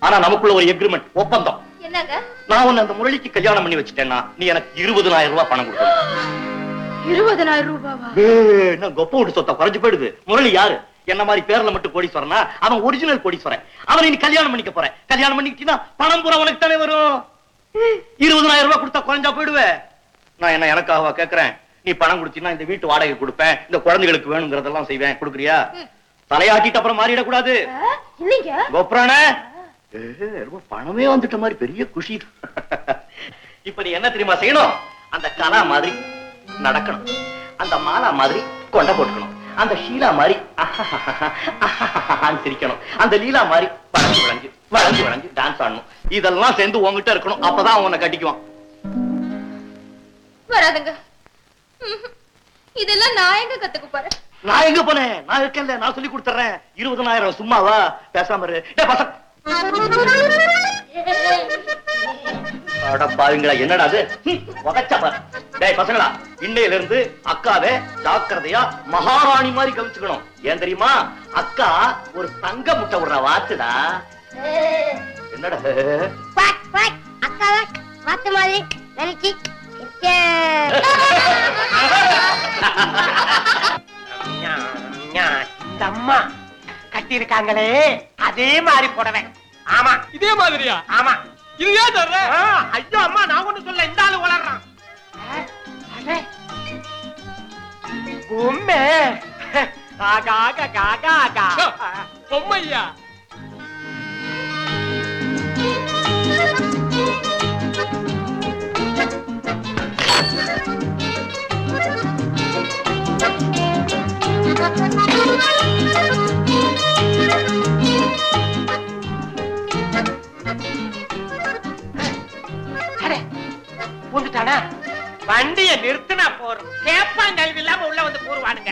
ஆனா நமக்குள்ள ஒரு எக்ரிமெண்ட், ஒப்பந்தம். என்னங்க? நான் உன்னை அந்த முரளிக்கு கல்யாணம் பண்ணி வச்சுட்டேன்னா நீ எனக்கு 20,000 ரூபாய் பணம் கொடுக்கணும். 20,000 ரூபாவா? என்ன கொப்ப விட்டு சொத்த குறைஞ்சு போயிடுது. முரளி யாரு? என்ன மாதிரி பேர்ல மட்டும் கோடீஸ்வரனா? அவன் ஒரிஜினல் கோடீஸ்வரன். அவனை நீ கல்யாணம் பண்ணிக்க போற. கல்யாணம் பண்ணிக்கிட்டீங்கன்னா பணம் பூரா உனக்கு தானே வரும். 20,000 ரூபாய் கொடுத்தா குறைஞ்சா போயிடுவேன். நான் என்ன எனக்காக கேட்கிறேன். நீ பணம் கொடுத்தீங்கன்னா இந்த வீட்டு வாடகை கொடுப்பேன், இந்த குழந்தைகளுக்கு வேணுங்கிறதெல்லாம் செய்வேன். கொடுக்குறியா? தலையாட்டிட்டு அப்புறம் மாறிடக்கூடாது. இல்லைங்க கோப்ரானே, ரொம்ப பணமே வந்துட்ட மாதிரி பெரிய குஷி. இப்ப நீ என்ன தெரியுமா செய்யணும்? அந்த கலா மாதிரி நடக்கணும், அந்த மாலா மாதிரி கொண்ட போட்டுக்கணும், அந்த ஷீலா மாதிரி சிரிக்கணும், அந்த லீலா மாதிரி வளைஞ்சு டான்ஸ் ஆடணும். இதெல்லாம் சேர்ந்து உங்ககிட்ட இருக்கணும். அப்பதான் உன்னை கட்டிக்குவான். வராதுங்க. இதெல்லாம் நான் எங்க கத்துக்க போறேன்? நான் எங்க போனேன்? நான் இருக்கேன்ல, நான் சொல்லி கொடுத்துறேன். 20,000 சும்மாவா? பேசாம இரு. பாருங்களா, என்னடா அது? டேய் பசங்களா, இன்னையில இருந்து அக்காவே ஜாக்கிரதையா மகாராணி மாதிரி கவனிச்சுக்கணும். ஏன் தெரியுமா? அக்கா ஒரு தங்க முட்டை விடுற வாத்துடா. என்னடா அக்காவை வாத்து மாதிரி நினைச்சு இந்த அம்மா கட்டி இருக்காங்களே அதே மாதிரி போடவேன். ஆமா, இதே மாதிரியா? ஆமா. இது ஏன் தர்ற? ஐயோ அம்மா, நான் ஒண்ணு சொல்ல, இந்த ஆளு வளர்றான். பொம்மை ஆகா ஆகா ஆகா ஆகா பொம்மையா? வண்டிய நிறுத்தினா போறோம். கேப்பாங்கல்வி இல்லாம உள்ள வந்து போடுவானுங்க.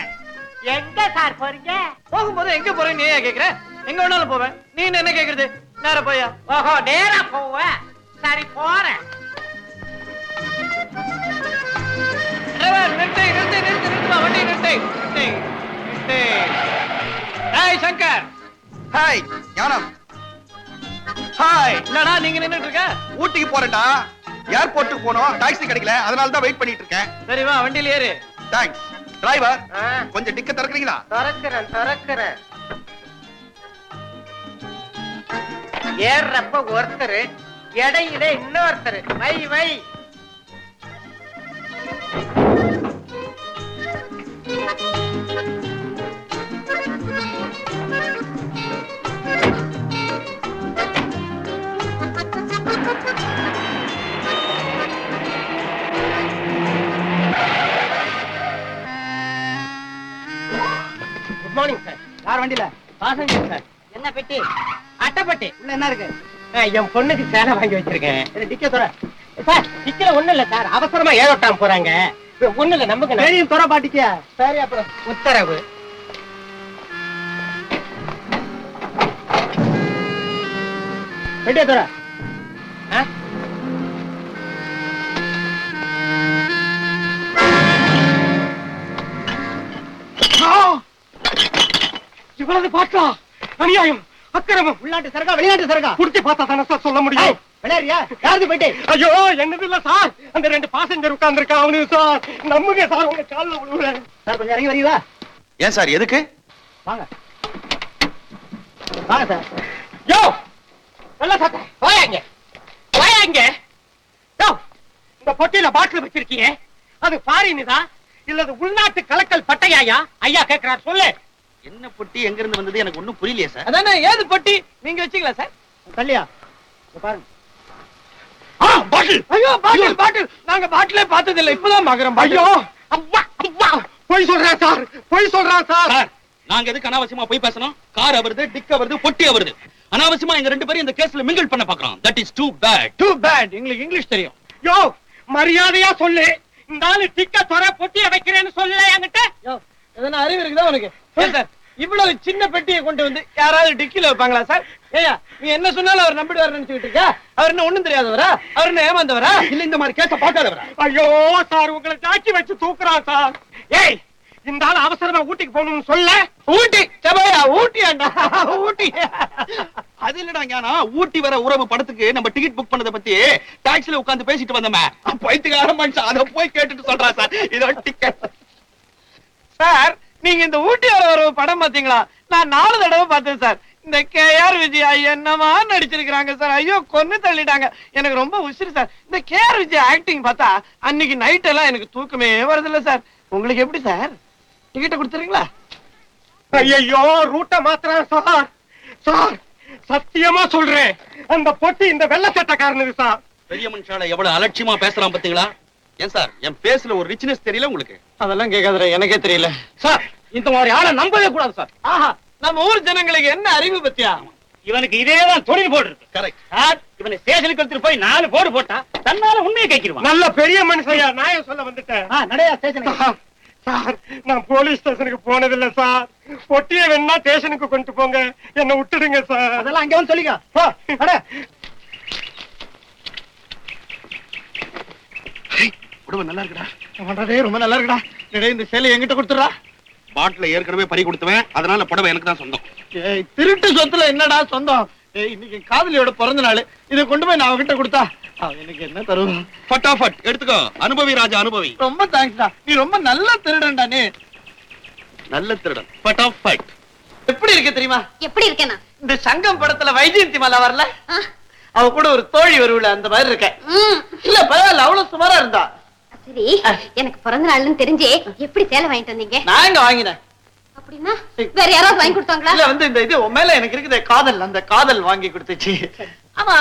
எங்க சார் போறீங்க? போகும்போது எங்க போறேன்னு நீ கேக்குற? எங்க வேணாலும் போவேன். நீ என்ன கேக்குறது? நேரா போயா? ஓஹோ, நேரா போவ. சரி, போறேன். வண்டி நிறுத்து. ஹாய் சங்கர். ஹாய் ஞானம். ஹாய். என்னடா நீங்க நின்னுட்டு இருக்க? ஊட்டிக்கு போறேன்டா. ஏர்போர்ட்டுக்கு போனோம், டாக்ஸி கிடைக்கல, அதனால தான் வெயிட் பண்ணிட்டு இருக்கேன். சரி வா, வண்டியில ஏறு. தேங்க்ஸ். டிரைவர், கொஞ்சம் டிக்க திறக்கிறீங்களா? திறக்கிறேன். ஏறப்ப ஒருத்தர், இடையில இன்னொருத்தர். வை. Good morning sir. யார் வண்டியில? Passenger sir. என்ன பெட்டி? அட்டைப்பட்டி. உள்ள என்ன இருக்கு? என் பொண்ணுக்கு சேலை வாங்கி வச்சிருக்கேன். டிக்கெட் தர. சார், டிக்கெட்ல ஒண்ணு இல்ல சார், அவசரமா ஏழோட்டாம் போறாங்க. ஒண்ணு இல்ல, நம்புங்க. தெரியும், தர பாட்டிக்கியா? சரி, அப்புறம் உத்தரவு. பெட்டியை தர. இவ்வளவு பாட்டா? அநியாயம், அக்கிரமம். உள்நாட்டு சரக்கா வெளிநாட்டு சரக்கா? குடிச்சு பார்த்தா தானே சார் சொல்ல முடியும். விளையாடுறியா? யாருக்கு போயிட்டு? ஐயோ, என்னது இல்ல சார், அந்த 2 பாசஞ்சர் உட்கார்ந்து இருக்கா அவனு சார். நம்புங்க சார், உங்க கால்ல விழுவுறேன். சார் கொஞ்சம் இறங்கி வரீங்களா? ஏன் சார், எதுக்கு? வாங்க சார். யோ, நல்ல சட்டை, போயாங்க. யோ, இந்த பொட்டியில பாட்டில் வச்சிருக்கீங்க, அது ஃபாரின்தா இல்லது உள்நாட்டு கலக்கல் பட்டையாயா? ஐயா கேக்குறார், சொல்லு. என்ன பொட்டி எங்க இருந்து வந்தது எனக்கு ஒண்ணும் புரியலையே சார். அதானே, ஏது பொட்டி? நீங்க வச்சீங்களா சார்? தள்ளியா பாருங்க. பாட்டில். ஐயோ, பாட்டில். நாங்க பாட்டிலே பார்த்தது இல்ல, இப்பதான் பாக்குறோம். ஐயோ, அவ்வா பொய் சொல்றான் சார், பொய் சொல்றான் சார். நாங்க எதுக்கு அனாவசியமா போய் பேசணும்? கார் அவருது, டிக் அவருது, பொட்டி அவருது. அனாவசியமா எங்க 2 பேரும் இந்த கேஸ்ல மிங்கிள் பண்ண பாக்குறோம். That is too bad. Too bad. உங்களுக்கு இங்கிலீஷ் தெரியும். யோ, மரியாதையா சொல்லு. இந்த ஆளு டிக்க தொற பொட்டிய வைக்கிறேன்னு சொல்லல என்கிட்ட. யோ, எதனா அறிவு இருக்குதா உனக்கு? சார், இவ்வளவு சின்ன பெட்டியை கொண்டு வந்து யாராவது டிக்கில வைப்பாங்களா சார்? ஏயா, நீ என்ன சொன்னாலும் அவர் நம்பிடுவார் நினைச்சுக்கிட்டு இருக்க? அவர் என்ன ஒண்ணும் தெரியாதவரா? அவர் என்ன ஏமாந்தவரா? இல்ல இந்த மாதிரி கேஸ பார்க்காதவரா? ஐயோ சார், உங்களை தாக்கி வச்சு தூக்குறான் சார். ஏய், இந்த ஆள் அவசரமா ஊட்டிக்கு போகணும்னு சொல்ல. ஊட்டி சபையா? ஊட்டியாண்டா, ஊட்டி. அது இல்லடா ஞானா, ஊட்டி வர உறவு படத்துக்கு நம்ம டிக்கெட் புக் பண்ணத பத்தி டாக்ஸில உட்கார்ந்து பேசிட்டு வந்தோமே, பைத்தியக்கார மனுஷன் அத போய் கேட்டுட்டு சொல்றா சார், இதோ டிக்கெட். சார், நீங்க இந்த ஊட்டி வர உறவு படம் பாத்தீங்களா? நான் 4 தடவை பார்த்தேன் சார். இந்த கேஆர் விஜயா என்னமா நடிச்சிருக்காங்க சார். ஐயோ, கொன்னு தள்ளிட்டாங்க. எனக்கு ரொம்ப உசிறு சார். இந்த கேஆர் விஜயா ஆக்டிங் பார்த்தா அன்னைக்கு நைட் எல்லாம் எனக்கு தூக்கமே வருதில்ல சார். உங்களுக்கு எப்படி சார்? டிக்கெட் கொடுத்துறீங்களா? ஐயோ, ரூட்டை மாத்துறேன் சார். சார், சத்தியமா சொல்றேன், அந்த பொட்டி இந்த வெள்ள சட்டக்காரனுக்கு சார். பெரிய மனுஷால எவ்வளவு அலட்சியமா பேசுறான் பாத்தீங்களா? ஏன் சார், என் பேஸ்ல ஒரு ரிச்னஸ் தெரியல உங்களுக்கு? அதெல்லாம் கேட்காதே, எனக்கே தெரியல சார். இந்த மாதிரி ஆளை நம்பவே கூடாது சார். ஆஹா, நம்ம ஊர் ஜனங்களுக்கு என்ன அறிவு பத்தியா? இவனுக்கு இதேதான் தொழில் போடு இருக்கு. கரெக்ட் சார், இவனை ஸ்டேஷனுக்கு எடுத்துட்டு போய் 4 போடு போட்டா தன்னால உண்மையை கேட்கிடுவான். நல்ல பெரிய மனுஷயா, நான் சொல்ல வந்துட்டேன். நடையா ஸ்டேஷனுக்கு. சார், நான் போலீஸ் ஸ்டேஷனுக்கு போனதில்லை சார். பொட்டியை வேணா ஸ்டேஷனுக்கு கொண்டு போங்க, என்ன விட்டுடுங்க சார். அதெல்லாம் அங்க வந்து சொல்லிக்க. உடம்பு நல்லா இருக்குடா. பண்றதே ரொம்ப நல்லா இருக்குடா. இந்த சேலை என்கிட்ட கொடுத்துறா. பாட்டில ஏற்கனவே பறி கொடுத்துவேன், அதனால புடவை எனக்கு தான் சொந்தம். திருட்டு சொத்துல என்னடா சொந்தம்? இன்னைக்கு காதலியோட பிறந்த நாள், இதை கொண்டு போய் நான் அவகிட்ட கொடுத்தா எனக்கு என்ன தருவோம்? ஃபட்டாஃபட் எடுத்துக்கோ. அனுபவி ராஜா, அனுபவி. ரொம்ப தேங்க்ஸ்டா. நீ ரொம்ப நல்ல திருடன்டா. நீ நல்ல திருடன். ஃபட்டாஃபட். எப்படி இருக்க தெரியுமா? எப்படி இருக்கேனா? இந்த சங்கம் படத்துல வைஜெயந்தி மாலா வரல, அவ கூட ஒரு தோழி வருவல, அந்த மாதிரி இருக்க. இல்ல பரவாயில்ல, அவ்வளவு சுமாரா இருந்தா. சரி, எனக்கு பிறந்த நாள்னு தெரிஞ்சே எப்படி சேலை வாங்கிட்டு வந்தீங்க? நான் எங்க வாங்கினேன்? அப்படின்னா வேற யாராவது வாங்கி கொடுத்தாங்களா? இல்ல, இந்த இது உன் மேல எனக்கு இருக்குது காதல், அந்த காதல் வாங்கி கொடுத்துச்சு. ஆமா,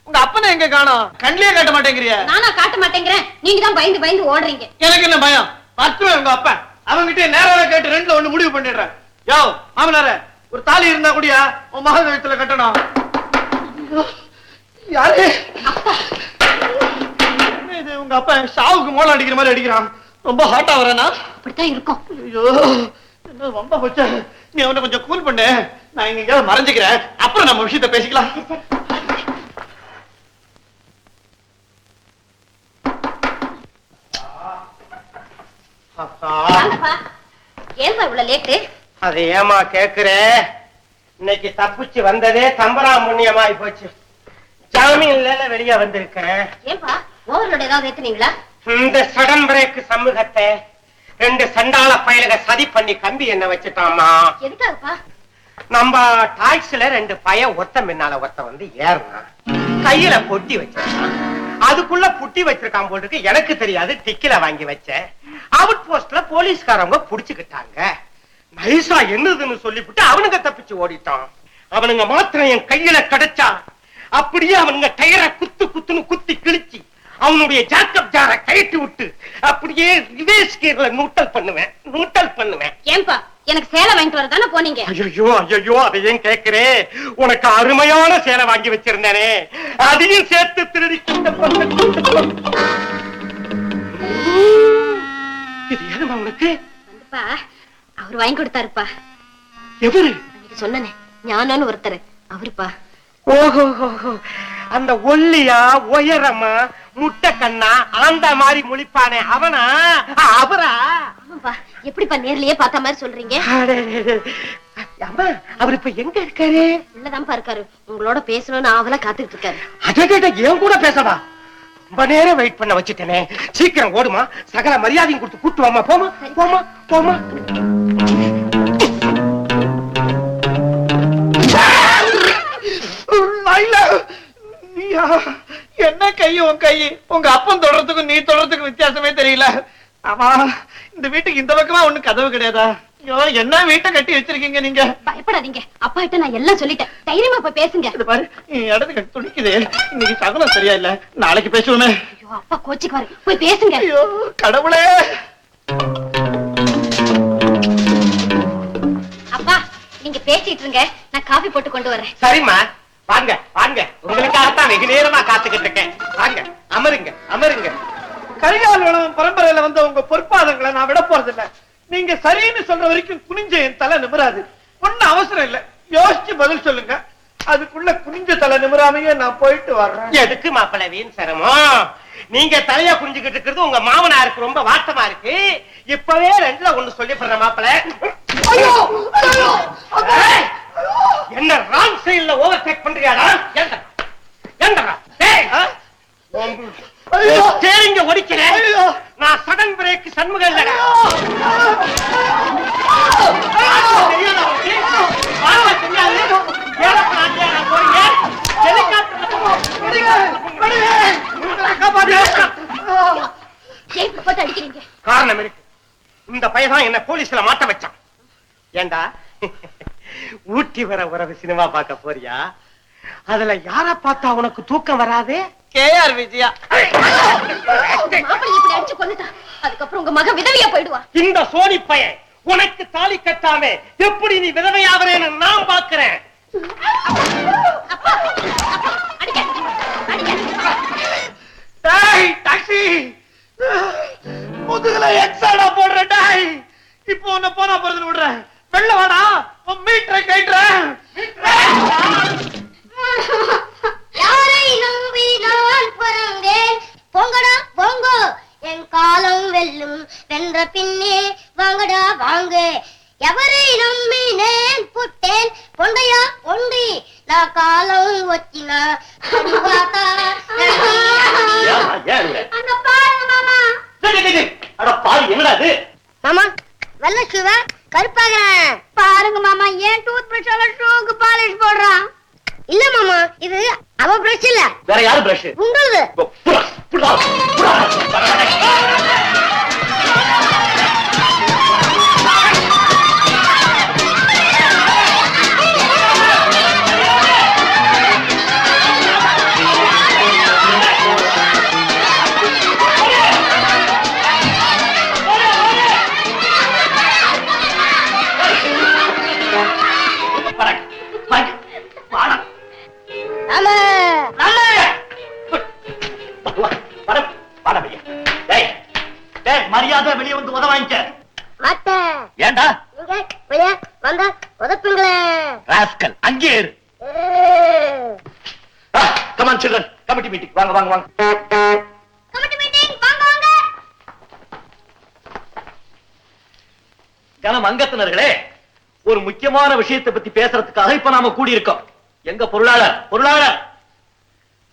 உங்க அப்பனை எங்க காணோம்? கண்ணிலே காட்ட மாட்டேங்கிறியா? நானா காட்ட மாட்டேங்கிறேன், நீங்க தான் பயந்து பயந்து ஓடுறீங்க. எனக்கு என்ன பயம்? பத்துவேன் உங்க அப்பா. அவங்கிட்ட நேராக கேட்டு 2ல 1 முடிவு பண்ணிடுறேன். யோ மாமனாரே, ஒரு தாலி இருந்தா கூடியா உன் மகன் கழுத்துல கட்டணும். யாரு? இது உங்க அப்பா ஷாவுக்கு மோளம் அடிக்கிற மாதிரி அடிக்கிறான். ரொம்ப ஹாட்டா வரேனா? அப்படித்தான் இருக்கும். ஐயோ, என்ன ரொம்ப போச்சா. நீ அவனை கொஞ்சம் கூல் பண்ணு, நான் இங்க எங்கேயாவது மறைஞ்சுக்கிறேன், அப்புறம் நம்ம விஷயத்த பேசிக்கலாம். ஏன் இவ்வளவு லேட்டு? அது ஏமா கேக்குற? இன்னைக்கு தப்பிச்சு வந்ததே தம்பரா புண்ணியமாயி போச்சு. ஜாமீன்ல வெளியே வந்திருக்கேன். ஏன்பா, ஓவர்லோட் ஏதாவது ஏத்துனீங்களா? இந்த சடன் பிரேக் சமூகத்தை 2 சண்டாள பயலுக சதி பண்ணி கம்பி என்ன வச்சுட்டாமா. எதுக்காகப்பா? நம்ம டாக்ஸில 2 பய ஒருத்த முன்னால ஒருத்த வந்து ஏறினான், கையில பொட்டி வச்சிருக்கான். அதுக்குள்ள புட்டி வச்சிருக்கான் போட்டுக்கு எனக்கு தெரியாது, டிக்கில வாங்கி வச்சேன். அவுட் போஸ்ட்ல போலீஸ்காரங்க புடிச்சுக்கிட்டாங்க. நைசா என்னதுன்னு சொல்லிவிட்டு அவனுங்க தப்பிச்சு ஓடிட்டான். அவனுங்க மாத்திரம் என் கையில கிடைச்சா அப்படியே அவனுங்க டயரை குத்துன்னு குத்தி கிழிச்சு அவனுடைய ஜாக்கப் ஜார கயிட்டு விட்டு அப்படியே ரிவேஸ் கியர்ல நூட்டல் பண்ணுவேன். ஏன்பா, எனக்கு சேலை வாங்கிட்டு வரதானே போனீங்க? ஐயோ, அதையும் கேக்குறே. உனக்கு அருமையான சேலை வாங்கி வச்சிருந்தேனே, அதையும் சேர்த்து திருடி. இது ஏதுமா உனக்கு? வந்துப்பா, அவர் வாங்கி கொடுத்தாருப்பா. எவரு? சொன்னனே, ஞானம்னு ஒருத்தர், அவருப்பா. ஓஹோ, அந்த ஒல்லியா உயரமா முட்டை கண்ணா ஆந்த மாதிரி முழிப்பானே அவனா? அவரா? ஆமாப்பா. எப்படிப்பா நேர்லயே பார்த்த மாதிரி சொல்றீங்க? அவர் இப்ப எங்க இருக்காரு? உள்ளதான்ப்பா இருக்காரு. உங்களோட பேசணும்னு ஆவலா காத்துக்கிட்டு இருக்காரு. அட, என் கூட பேசவா? ரொம்ப நேரம் வெயிட் பண்ண வச்சுட்டேனே. சீக்கிரம் ஓடுமா, சகல மரியாதையும் கொடுத்து கூட்டு வாமா. போமா. என்ன கை உன் கை? உங்க அப்பன் தொடறதுக்கும் நீ தொடறதுக்கும் வித்தியாசமே தெரியல. ஆமா, இந்த வீட்டுக்கு இந்த பக்கமா ஒண்ணு கதவு கிடையாதா? ஐயோ, என்ன வீட்டை கட்டி வச்சிருக்கீங்க நீங்க? பயப்படாதீங்க, அப்பா கிட்ட நான் எல்லாம் சொல்லிட்டேன். தைரியமா போய் பேசுங்க. இது பாரு, இடது கட்டி துடிக்குது. இன்னைக்கு சகுனம் சரியா இல்ல, நாளைக்கு பேசுவோமே. ஐயோ, அப்பா கோச்சிக்குவாரு, போய் பேசுங்க. ஐயோ கடவுளே. நீங்க பேசிட்டு இருங்க, நான் காபி போட்டு கொண்டு வரேன். சரிம்மா, வாங்க வாங்க, உங்களுக்காகத்தான் வெகு நேரமா காத்துக்கிட்டு இருக்கேன். வாங்க, அமருங்க அமருங்க. கரிகாலன் பரம்பரையில வந்த உங்க பொற்பாதங்களை நான் விட போறதில்ல. நீங்க சரின்னு சொல்ற வரைக்கும் குனிஞ்ச என் தலை நிமிராது. ஒன்னும் அவசரம் இல்ல, யோசிச்சு பதில் சொல்லுங்க. அதுக்குள்ள குனிஞ்ச தலை நிமிராமையே நான் போயிட்டு வர்றேன். எதுக்கு மாப்பிள்ளை வீண் சிரமம்? நீங்க தலைய குனிஞ்சுக்கிட்டு இருக்கிறது உங்க மாமனாருக்கு ரொம்ப வாட்டமா இருக்கு. இப்பவே ரெண்டுல ஒண்ணு சொல்லி போடுற மாப்பிள்ளை. என்ன ராங் சைடுல ஓவர் டேக் பண்றியாடா? ஏண்டா ஸ்டேரிங்க ஒடிக்கிறேன். நான் சடன் பிரேக் சண்முகம் இல்லடா. காரணம் இருக்கு. இந்த பையன் என்ன போலீஸ்ல மாட்ட வச்சான். ஏண்டா ஊட்டி வர உறவு சினிமா பார்க்க போறியா? அதுல யார பார்த்தா உனக்கு தூக்கம் வராது? கேஆர் விஜயா. மாப்பிள்ளை இப்படி அடிச்சு கொன்னுட்டான். அதுக்கப்புறம் உங்க மகன் விதவையா போயிடுவா. இந்த சோனி பையன் உனக்கு தாலி கட்டாம எப்படி நீ விதவையாகிறேன்னு நான் பாக்குறேன். டாக்ஸி முதுகுல எக்ஸாடா போடுற டாய். இப்போ உன்னை போனா போறதுன்னு விடுறேன். வெள்ள வாடா, மீட்டரை கைட்டுறேன். யாரை நம்பி நான் பிறந்தேன்? பொங்கடா பொங்கோ, என் காலம் வெல்லும் வென்ற பின்னே வாங்கடா வாங்க. எவரை நம்பினேன் புட்டேன்? பொண்டையா ஒண்டி, நான் காலம் ஒத்தினா அங்க பாருங்க மாமா. மாமா வெள்ள ஷூவ கருப்பாகிறேன் பாருங்க மாமா. ஏன் டூத் பிரஷால ஷூக்கு பாலிஷ் போடுறான்? இல்ல மாமா, இது அவ பிரஷ் இல்ல. வேற யாரு பிரஷ்? உங்களுது. மரியாதை வெளியே வந்து உத வாங்கிக்க. ஏண்டா வெளியே வந்தா உதப்புங்களே. ராஸ்கல், அங்கே இரு. Come on children, committee meeting. வாங்க வாங்க வாங்க. கமிட்டி மீட்டிங் வாங்க வாங்க. கனம் அங்கத்தினர்களே, ஒரு முக்கியமான விஷயத்தை பத்தி பேசுறதுக்காக இப்ப நாம கூடி இருக்கோம். எங்க பொருளாளர் பொருளாளர்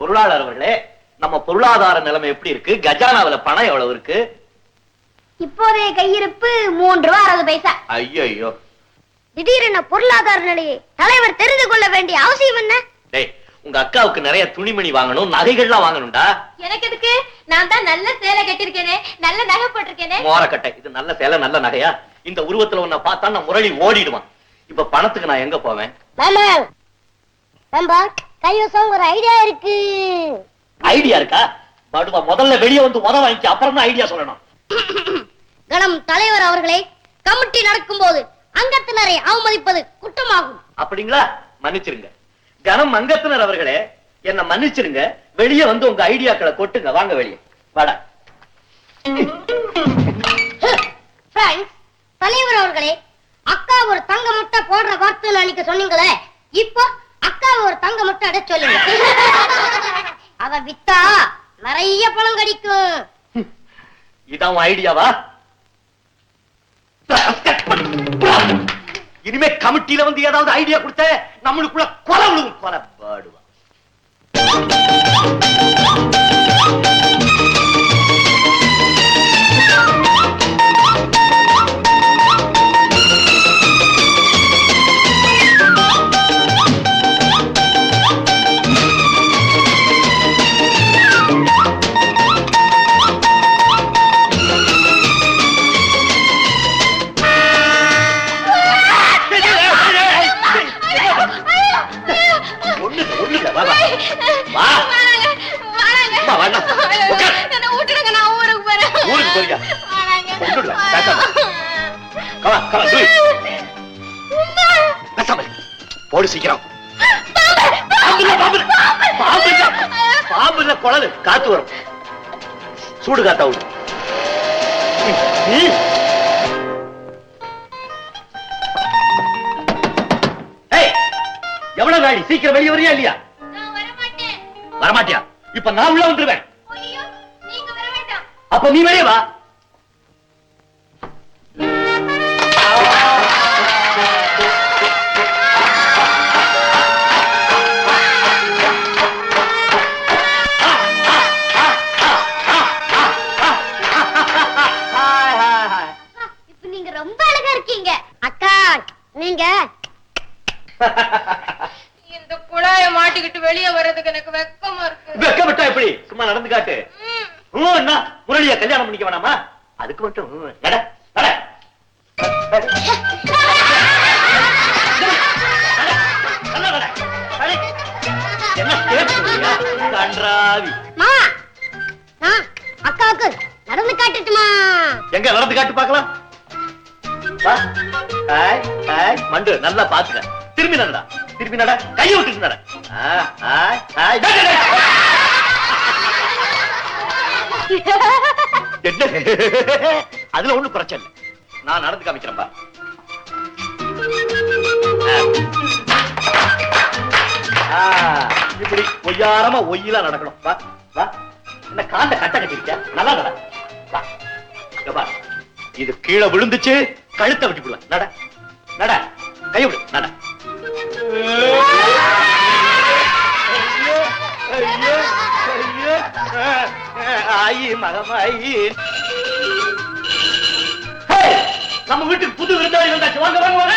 பொருளாளர் அவர்களே, நம்ம பொருளாதார நிலைமை எப்படி இருக்கு? கஜானாவில பணம் எவ்வளவு இருக்கு? இப்போதைய கையிருப்பு 3 ரூபாய் 60 பைசா. ஐயோ, திடீரென பொருளாதார நிலையை தலைவர் தெரிந்து கொள்ள வேண்டிய அவசியம் என்ன? டேய், உங்க அக்காவுக்கு நிறைய துணிமணி வாங்கணும், நகைகள்லாம் வாங்கணும்டா. எனக்கு எதுக்கு? நான் தான் நல்ல சேலை கட்டிருக்கேனே, நல்ல நகை போட்டிருக்கேனே. மோரக்கட்டை, இது நல்ல சேலை நல்ல நகையா? இந்த உருவத்துல உன்னை பார்த்தா நான் முரளி ஓடிடுவான். இப்ப பணத்துக்கு நான் எங்க போவேன்? மாமா நம்ம கைவசம் ஒரு ஐடியா இருக்கு. ஐடியா இருக்கா? படுவா, முதல்ல வெளியே வந்து உத வாங்கிக்க, அப்புறம் தான் ஐடியா சொல்லணும். கணம் தலைவர் அவர்களே, கமிட்டி நடக்கும் போது அங்கத்தினரை அவமதிப்பது குற்றமாகும். அப்படிங்களா? மன்னிச்சிருங்க. கனம் அங்கத்தினர் அவர்களே, என்ன மன்னிச்சிருங்க. வெளியே வந்து உங்க ஐடியாக்களை கொட்டுங்க. வாங்க வெளியே வாடா. தலைவர் அவர்களே, அக்கா ஒரு தங்க முட்டை போடுற வார்த்தை அன்னைக்கு சொன்னீங்களே, இப்போ அக்கா ஒரு தங்க முட்டை அட சொல்லுங்க. அத வித்தா நிறைய பணம் கிடைக்கும். இதான் ஐடியாவா? இனிமே கமிட்டியில வந்து ஏதாவது ஐடியா கொடுத்த நம்மளுக்குள்ள கொலை விழுவும். கொலை பாடுவா. ஊருக்கு போறியா? சீக்கிரம். பாம்புல குழல் காத்து வரும். சூடு காத்தா விடு. எவ்வளவு வேடி, சீக்கிரம் வெளியே வரியா இல்லையா? வரமாட்டியா? இப்ப நான் உள்ள வந்துருவேன். அப்ப நீ வெளியே வா. நீங்க ரொம்ப அழகா இருக்கீங்க அக்கா. நீங்க இந்த குழாய மாட்டிக்கிட்டு வெளியே வர்றதுக்கு எனக்கு வெக்கமா இருக்கு. வெக்கப்பட்டா எப்படி? சும்மா நடந்து காட்டு. முரளியா கல்யாணம் பண்ணிக்க வேணாமா? அதுக்கு மட்டும் நட நட. கன்றாவி. அக்காவுக்கு நடந்து காட்டுட்டுமா? எங்க நடந்து காட்டு பாக்கலாம். மண்டு நல்லா பாத்துக்க. திரும்பி நடடா, திரும்பி நட. கையை விட்டுட்டு நட. என்ன அதுல ஒண்ணு பிரச்சனை இல்லை. நான் நடந்து காமிக்கிறேன்பா. இப்படி ஒய்யாரமா ஒய்யிலா நடக்கணும். வா வா. என்ன காண்ட கட்ட கட்டிருக்க? நல்லா நட. வா. இது கீழே விழுந்துச்சு, கழுத்தை விட்டு விடுவேன். நட நட. கை விடு. நட. நம்ம வீட்டுக்கு புது விருந்தாளி வந்தாச்சு. வாங்க வாங்க வாங்க.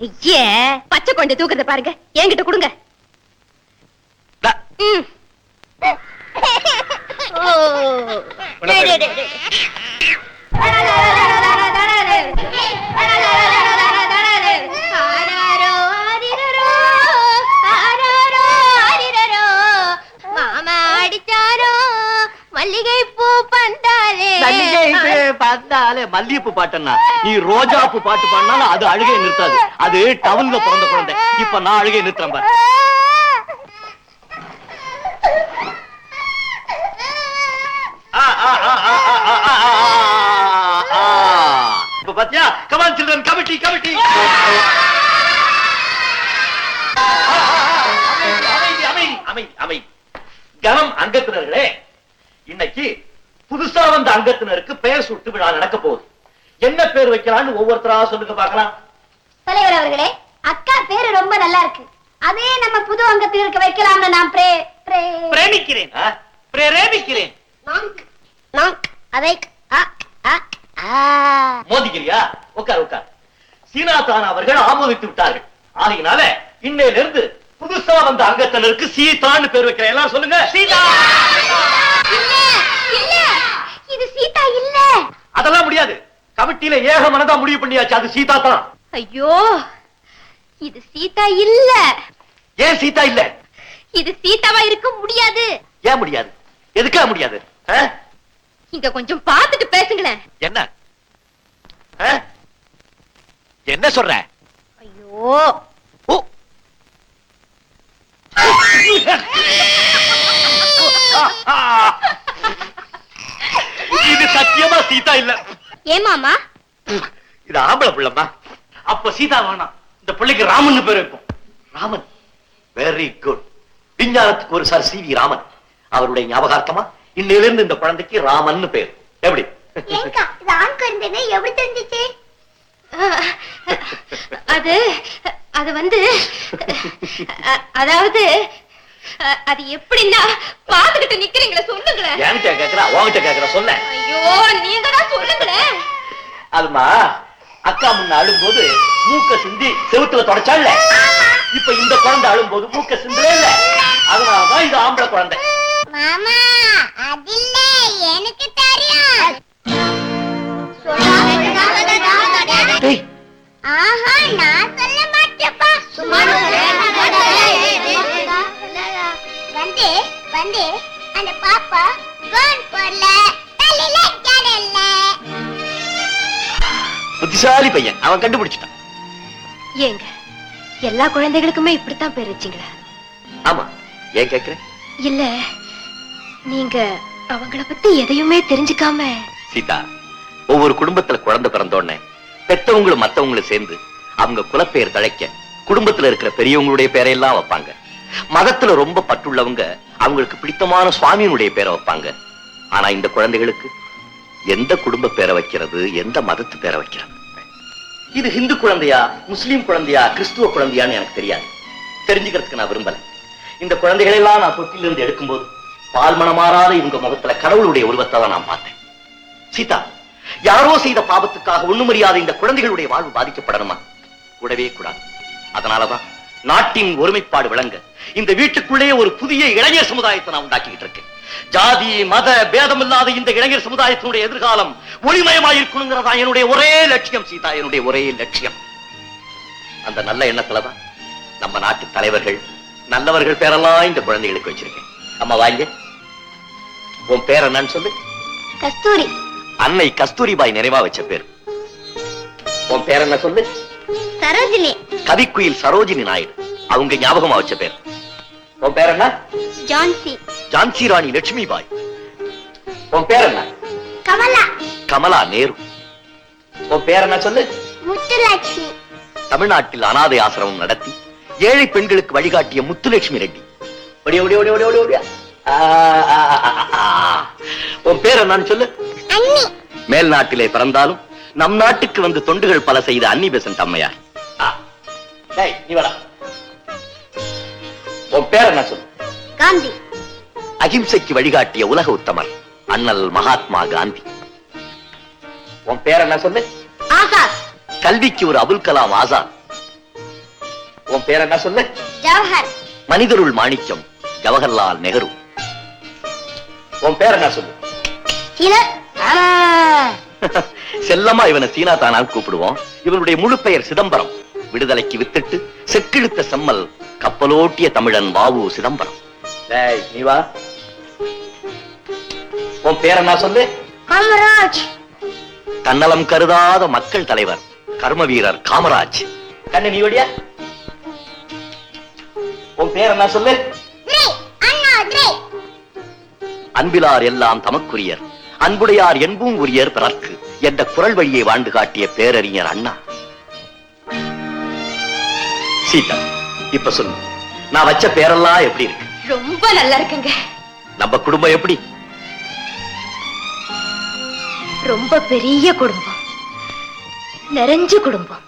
ஐயே, பச்சை கொஞ்சம் தூக்கத்தை பாருங்க. என்கிட்ட கொடுங்க. மாமா அடிச்சாரோ மல்லிகை பூ பந்தாலே. பார்த்தாலே மல்லிகைப்பூ பாட்டுன்னா நீ ரோஜா பூ பாட்டு பாடினாலும் அது அழுகையை நிறுத்தாது. அது டவுன்ல பிறந்த குழந்தை. இப்ப நான் அழுகையை நிறுத்துறேன் பாரு. இப்ப பாத்தியா? Come on children, committee committee. கனம் அங்கத்தினர்களே, இன்னைக்கு புதுசா வந்த அங்கத்தினருக்கு பெயர் சூட்டு விழா நடக்க போகுது. என்ன பேர் வைக்கலாம்னு ஒவ்வொருத்தரா சொல்லுங்க பார்க்கலாம். தலைவர் அவர்களே, அக்கா பேரு ரொம்ப நல்லா இருக்கு. அதே நம்ம புது அங்கத்தினருக்கு வைக்கலாம்னு நான் பிரேமிக்கிறேன். பிரேமிக்கிறேன். அதை மோதிக்கிறியா? உட்கார் உட்கார். சீனாதான் அவர்கள் ஆமோதித்து விட்டார்கள். ஆகையினால இன்னையிலிருந்து புதுசா வந்த அங்கத்தினருக்கு சீதான்னு பேர் வைக்கிறேன். எல்லாரும் சொல்லுங்க. சீதா. இது சீதா இல்ல. அதெல்லாம் முடியாது. கமிட்டியில ஏக மனதா முடிவு பண்ணியாச்சு. அது சீதா தான். ஐயோ, இது சீதா இல்ல. ஏன் சீதா இல்ல? இது சீதாவா இருக்க முடியாது. ஏன் முடியாது? எதுக்கா முடியாது? இங்க கொஞ்சம் பார்த்துட்டு பேசுங்களேன். என்ன என்ன சொல்ற? ஐயோ, இது சத்தியமா சீதா இல்ல. ஏமாமா? இது ஆம்பளை பிள்ளைமா. அப்ப சீதா வேணாம். இந்த பிள்ளைக்கு ராமன் பேர் வைப்போம். ராமன். Very good. விஞ்ஞானத்துக்கு ஒரு சார் சி வி ராமன். அவருடைய ஞாபகார்த்தமா இன்னையிலிருந்து இந்த குழந்தைக்கு ராமன் பேர். எப்படி? ஏங்கா, இது ஆண் குழந்தைன்னு எப்படி தெரிஞ்சிச்சு? அது வந்து அதாவது அது எப்படின்னா பாத்துக்கிட்டு நிக்கிறீங்களே, சொல்லுங்களேன். என்கிட்ட கேக்குறா, உன்கிட்ட கேக்குறா, சொல்ல. ஐயோ, நீங்க தான் சொல்லுங்களேன். அதுமா அக்கா முன்ன அழும்போது மூக்க சிந்தி செவுத்துல தொடச்சால. இப்ப இந்த குழந்தை அழும்போது மூக்க சிந்தலே இல்ல. அதனாலதான் இது ஆம்பளை குழந்தை. மாமா, அது இல்ல, எனக்கு தெரியும். டேய், ஆஹா நான் சொல்ல மாட்டேப்பா சும்மா வந்து வந்து அந்த பாப்பா கோன் போடல தலையில ஜடல்ல. புத்திசாலி பையன், அவன் கண்டுபிடிச்சிட்டான். ஏங்க எல்லா குழந்தைகளுக்குமே இப்படித்தான் பேர் வச்சீங்களா? ஆமா, ஏன் கேக்குற? இல்ல நீங்க அவங்கள பத்தி எதையுமே தெரிஞ்சுக்காம. சீதா, ஒவ்வொரு குடும்பத்துல குழந்தை பிறந்தோடனே பெத்தவங்களும் மத்தவங்களும் சேர்ந்து அவங்க குலப்பெயர் தழைக்க குடும்பத்துல இருக்கிற பெரியவங்களுடைய பேரையெல்லாம் வைப்பாங்க. மதத்துல ரொம்ப பற்றுள்ளவங்க அவங்களுக்கு பிடித்தமான சுவாமியினுடைய பேரை வைப்பாங்க. ஆனா இந்த குழந்தைகளுக்கு எந்த குடும்ப பேரை வைக்கிறது, எந்த மதத்து பேரை வைக்கிறது? இது ஹிந்து குழந்தையா, முஸ்லீம் குழந்தையா, கிறிஸ்துவ குழந்தையான்னு எனக்கு தெரியாது. தெரிஞ்சுக்கிறதுக்கு நான் விரும்பல. இந்த குழந்தைகளை எல்லாம் நான் தொட்டிலிருந்து எடுக்கும்போது பால்மணம் மாறாத இவங்க முகத்துல கடவுளுடைய உருவத்தை தான் நான் பார்த்தேன். சீதா, யாரோ செய்த பாவத்துக்காக ஒண்ணும் அறியாத இந்த குழந்தைகளுடைய வாழ்வு பாதிக்கப்படணுமா? கூடவே கூடாது. அதனாலதான் நாட்டின் ஒருமைப்பாடு விளங்க இந்த வீட்டுக்குள்ளே ஒரு புதிய இளைஞர் சமுதாயத்தை நான் உண்டாக்கிட்டு இருக்கேன். ஜாதி மத பேதம் இல்லாத இந்த இளைஞர் சமுதாயத்தினுடைய எதிர்காலம் ஒளிமயமாயிருக்கணுங்கிறதா என்னுடைய ஒரே லட்சியம். சீதா, என்னுடைய ஒரே லட்சியம். அந்த நல்ல எண்ணத்துலதான் நம்ம நாட்டு தலைவர்கள் நல்லவர்கள் பேரெல்லாம் இந்த குழந்தைகளுக்கு வச்சிருக்கேன். அம்மா வாங்க, உன் பேர் என்னன்னு சொல்லு. கஸ்தூரி. அன்னை கஸ்தூரிபாய் நிறைவா வச்ச பேர். உன் பேர் என்ன சொல்லு. சரோஜினி. கவிக்குயில் சரோஜினி நாயுடு அவங்க ஞாபகமா வச்ச பேர். உன் பேர் என்ன? ஜான்சி. ஜான்சி ராணி லட்சுமி பாய். உன் பேர் என்ன? கமலா. கமலா நேரு. உன் பேர் என்ன சொல்லு. முத்துலட்சுமி. தமிழ்நாட்டில் அனாதை ஆசிரமம் நடத்தி ஏழை பெண்களுக்கு வழிகாட்டிய முத்துலட்சுமி ரெட்டி. ஒடியா ஒடியா ஒடியா ஒடியா ஒடியா. உன் பேர் என்னன்னு சொல்லு. அண்ணி. மேல் நாட்டிலே பிறந்தாலும் நம் நாட்டுக்கு வந்து தொண்டுகள் பல செய்த அன்னி பெசன்ட் அம்மையார். நீ வாடா. உன் பேர் என்ன சொல்லு. காந்தி. அகிம்சைக்கு வழிகாட்டிய உலக உத்தமர் அண்ணல் மகாத்மா காந்தி. உன் பேர் என்ன சொல்லு. ஆசாத். கல்விக்கு ஒரு அபுல் கலாம் ஆசாத். உன் பேர் என்ன சொல்லு. ஜவஹர். மனிதருள் மாணிக்கம் ஜவஹர்லால் நெஹ்ரு. உன் பேர் என்ன சொல்லு. சீனா. செல்லமா இவனை சீனா தானான்னு கூப்பிடுவோம். இவனுடைய முழு பெயர் சிதம்பரம். விடுதலைக்கு வித்துட்டு செக்கிழுத்த செம்மல் கப்பலோட்டிய தமிழன் வாவு சிதம்பரம். நீ வா. உன் பேர் என்ன சொல்லு. காமராஜ். தன்னலம் கருதாத மக்கள் தலைவர் கர்ம வீரர் காமராஜ். கண்ணு நீ வடியா. உன் பேர் என்ன சொல்லு. அன்பிலார் எல்லாம் தமக்குரியர், அன்புடையார் என்பும் உரியர் பிறர்க்கு என்ற குரல் வழியை வாழ்ந்து காட்டிய பேரறிஞர் அண்ணா. சீதா, இப்ப சொல்லு, நான் வச்ச பேரெல்லாம் எப்படி இருக்கு? ரொம்ப நல்லா இருக்குங்க. நம்ம குடும்பம் எப்படி? ரொம்ப பெரிய குடும்பம், நிறைஞ்ச குடும்பம்.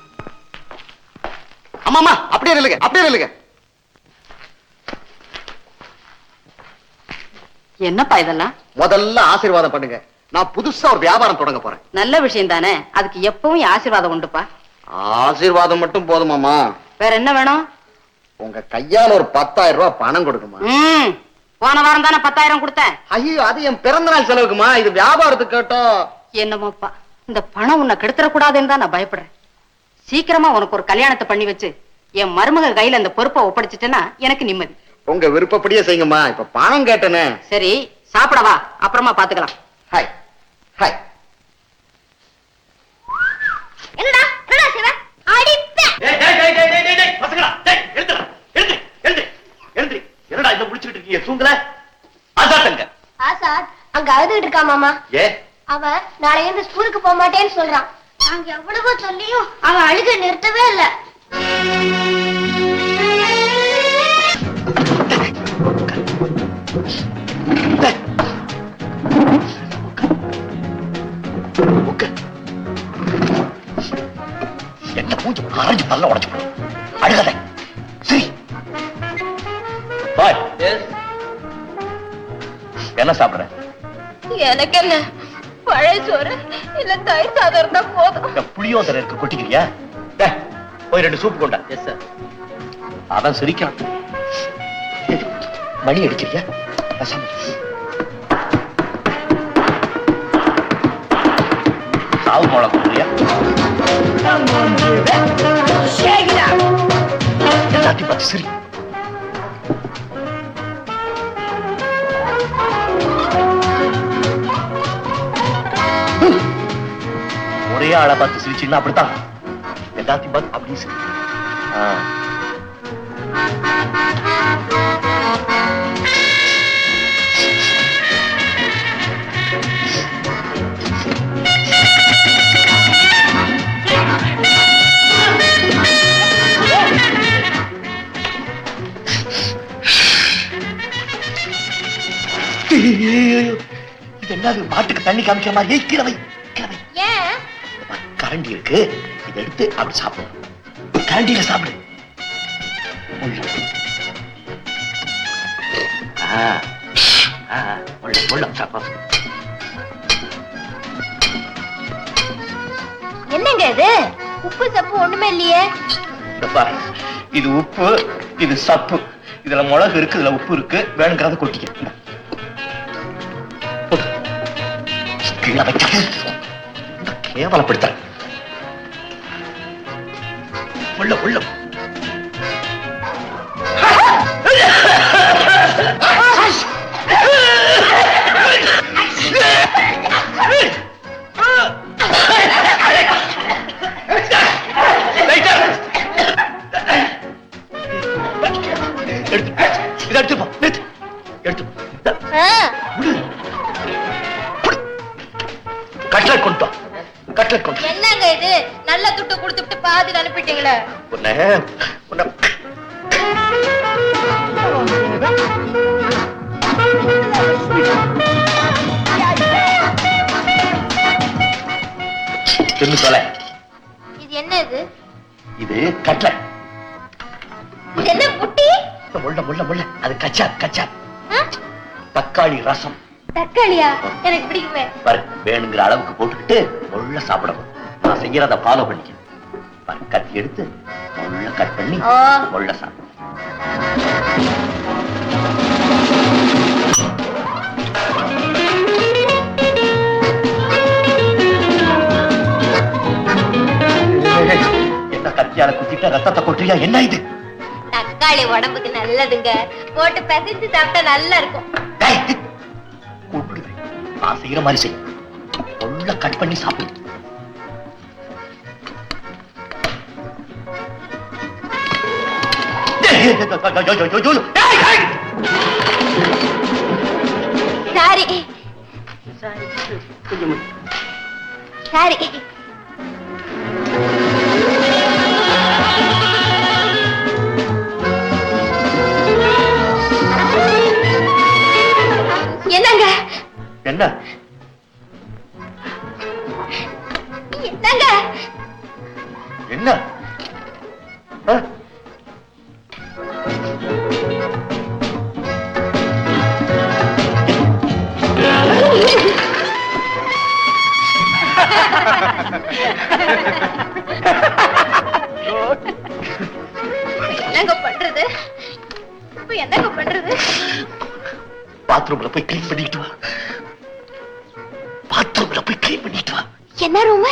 அம்மா அப்படியே நில்லுங்க, அப்படியே நில்லுங்க. என்னப்பா இதெல்லாம்? முதல்ல ஆசீர்வாதம் பண்ணுங்க. நான் புதுசா ஒரு வியாபாரம் தொடங்க போறேன். நல்ல விஷயம் தானே, அதுக்கு எப்பவும் ஆசீர்வாதம் உண்டுப்பா. ஆசீர்வாதம் மட்டும் போதுமாமா? வேற என்ன வேணும்? உங்க கையால ஒரு 10,000 ரூபாய் பணம் கொடுக்குமா? போன வாரம் தானே 10,000 கொடுத்தேன். ஐயோ, அது என் பிறந்த நாள் செலவுக்குமா, இது வியாபாரத்துக்கு கேட்டோம். என்னமோப்பா, இந்த பணம் உன்னை கெடுத்துடக்கூடாதுன்னு தான் நான் பயப்படுறேன். சீக்கிரமா உனக்கு ஒரு கல்யாணத்தை பண்ணி வச்சு என் மருமக கையில அந்த பொறுப்பை ஒப்படைச்சிட்டேன்னா எனக்கு நிம்மதி. உங்க விருப்பப்படியே செய்யுங்கம்மா. இப்ப பணம் கேட்டனே. சரி, சாப்பிடவா, அப்புறமா பாத்துக்கலாம். Hi hi. என்னடா என்னடா சிவா அடிப்பே. என்னடா இத முடிச்சிட்டு இருக்கீங்க? தூங்கல? ஆசாத்தங்க. ஆசாத் அங்க அழுதுட்டு இருக்கா மாமா. ஏ? அவன் நாளைல இருந்து ஸ்கூலுக்கு போக மாட்டேன்னு சொல்றான். நாங்க எவ்வளவோ சொல்லியும் அவன் அழுக நிறுத்தவே இல்ல. என்ன பூஞ்சு அரைஞ்சு பல்ல உடைச்சு அழுகத. சரி, என்ன சாப்பிடுற? எனக்கு என்ன, பழைய சோறு இல்ல தயிர் சாதம் இருந்தா போதும். புளியோதரை இருக்கு, கொட்டிக்கிறியா? போய் 2 சூப் கொண்டா. Yes sir. அதான் சிரிக்கான். மணி அடிக்கிறியா? மாவு மிளகு கொடுக்குறியா? எல்லாத்தையும் பார்த்து சரி. ஒரே ஆளை பார்த்து சிரிச்சீங்கன்னா அப்படித்தான். எல்லாத்தையும் பார்த்து அப்படி சரி. இது என்னது? மாட்டுக்கு தண்ணி காமிக்கிற மாதிரி கிழவை கிழவை. கரண்டி இருக்கு, இதை எடுத்து அப்படி சாப்பிடும். கரண்டியில சாப்பிடு. என்னங்க இது? உப்பு சப்பு ஒண்ணுமே இல்லையே. இது உப்பு, இது சப்பு. இதுல மிளகு இருக்கு, இதுல உப்பு இருக்கு. வேணுங்கிறத கொட்டிக்க. கேவலப்படுத்த உள்ள உள்ள கட்லட் கொண்டு கட்லட் கொண்டு. என்னங்க இது? நல்ல துட்டு கொடுத்துட்டு பாதி அனுப்பிட்டீங்களே. இது என்ன இது? இது கட்லட். இது என்ன புட்டி? முள்ள முள்ள முள்ள. அது கச்சா கச்சா. தக்காளி ரசம். தக்காளியா? எனக்கு பிடிக்குமே. பாரு, வேணுங்கிற அளவுக்கு போட்டுக்கிட்டு முள்ள சாப்பிடணும். நான் செய்யறத ஃபாலோ பண்ணிக்க. பாரு, கத்தி எடுத்து முள்ள கட் பண்ணி முள்ள சாப்பிடு. என்ன கத்தியால குத்திட்ட ரத்தத்தை கொட்டுறியா? என்ன இது? தக்காளி உடம்புக்கு நல்லதுங்க. போட்டு பிசைஞ்சு சாப்பிட்டா நல்லா இருக்கும். நான் செய்யற மாதிரி செய். உள்ள கட் பண்ணி சாப்பிடு. Sorry sorry. என்னங்க? என்ன என்னங்க? என்ன? என்னங்க பண்றது? இப்ப என்னங்க பண்றது? பாத்ரூம்ல போய் கிளீன் பண்ணிட்டு வா. பாத்ரூம்ல போய் கிளீன் பண்ணிட்டு வா. என்ன ரூம்?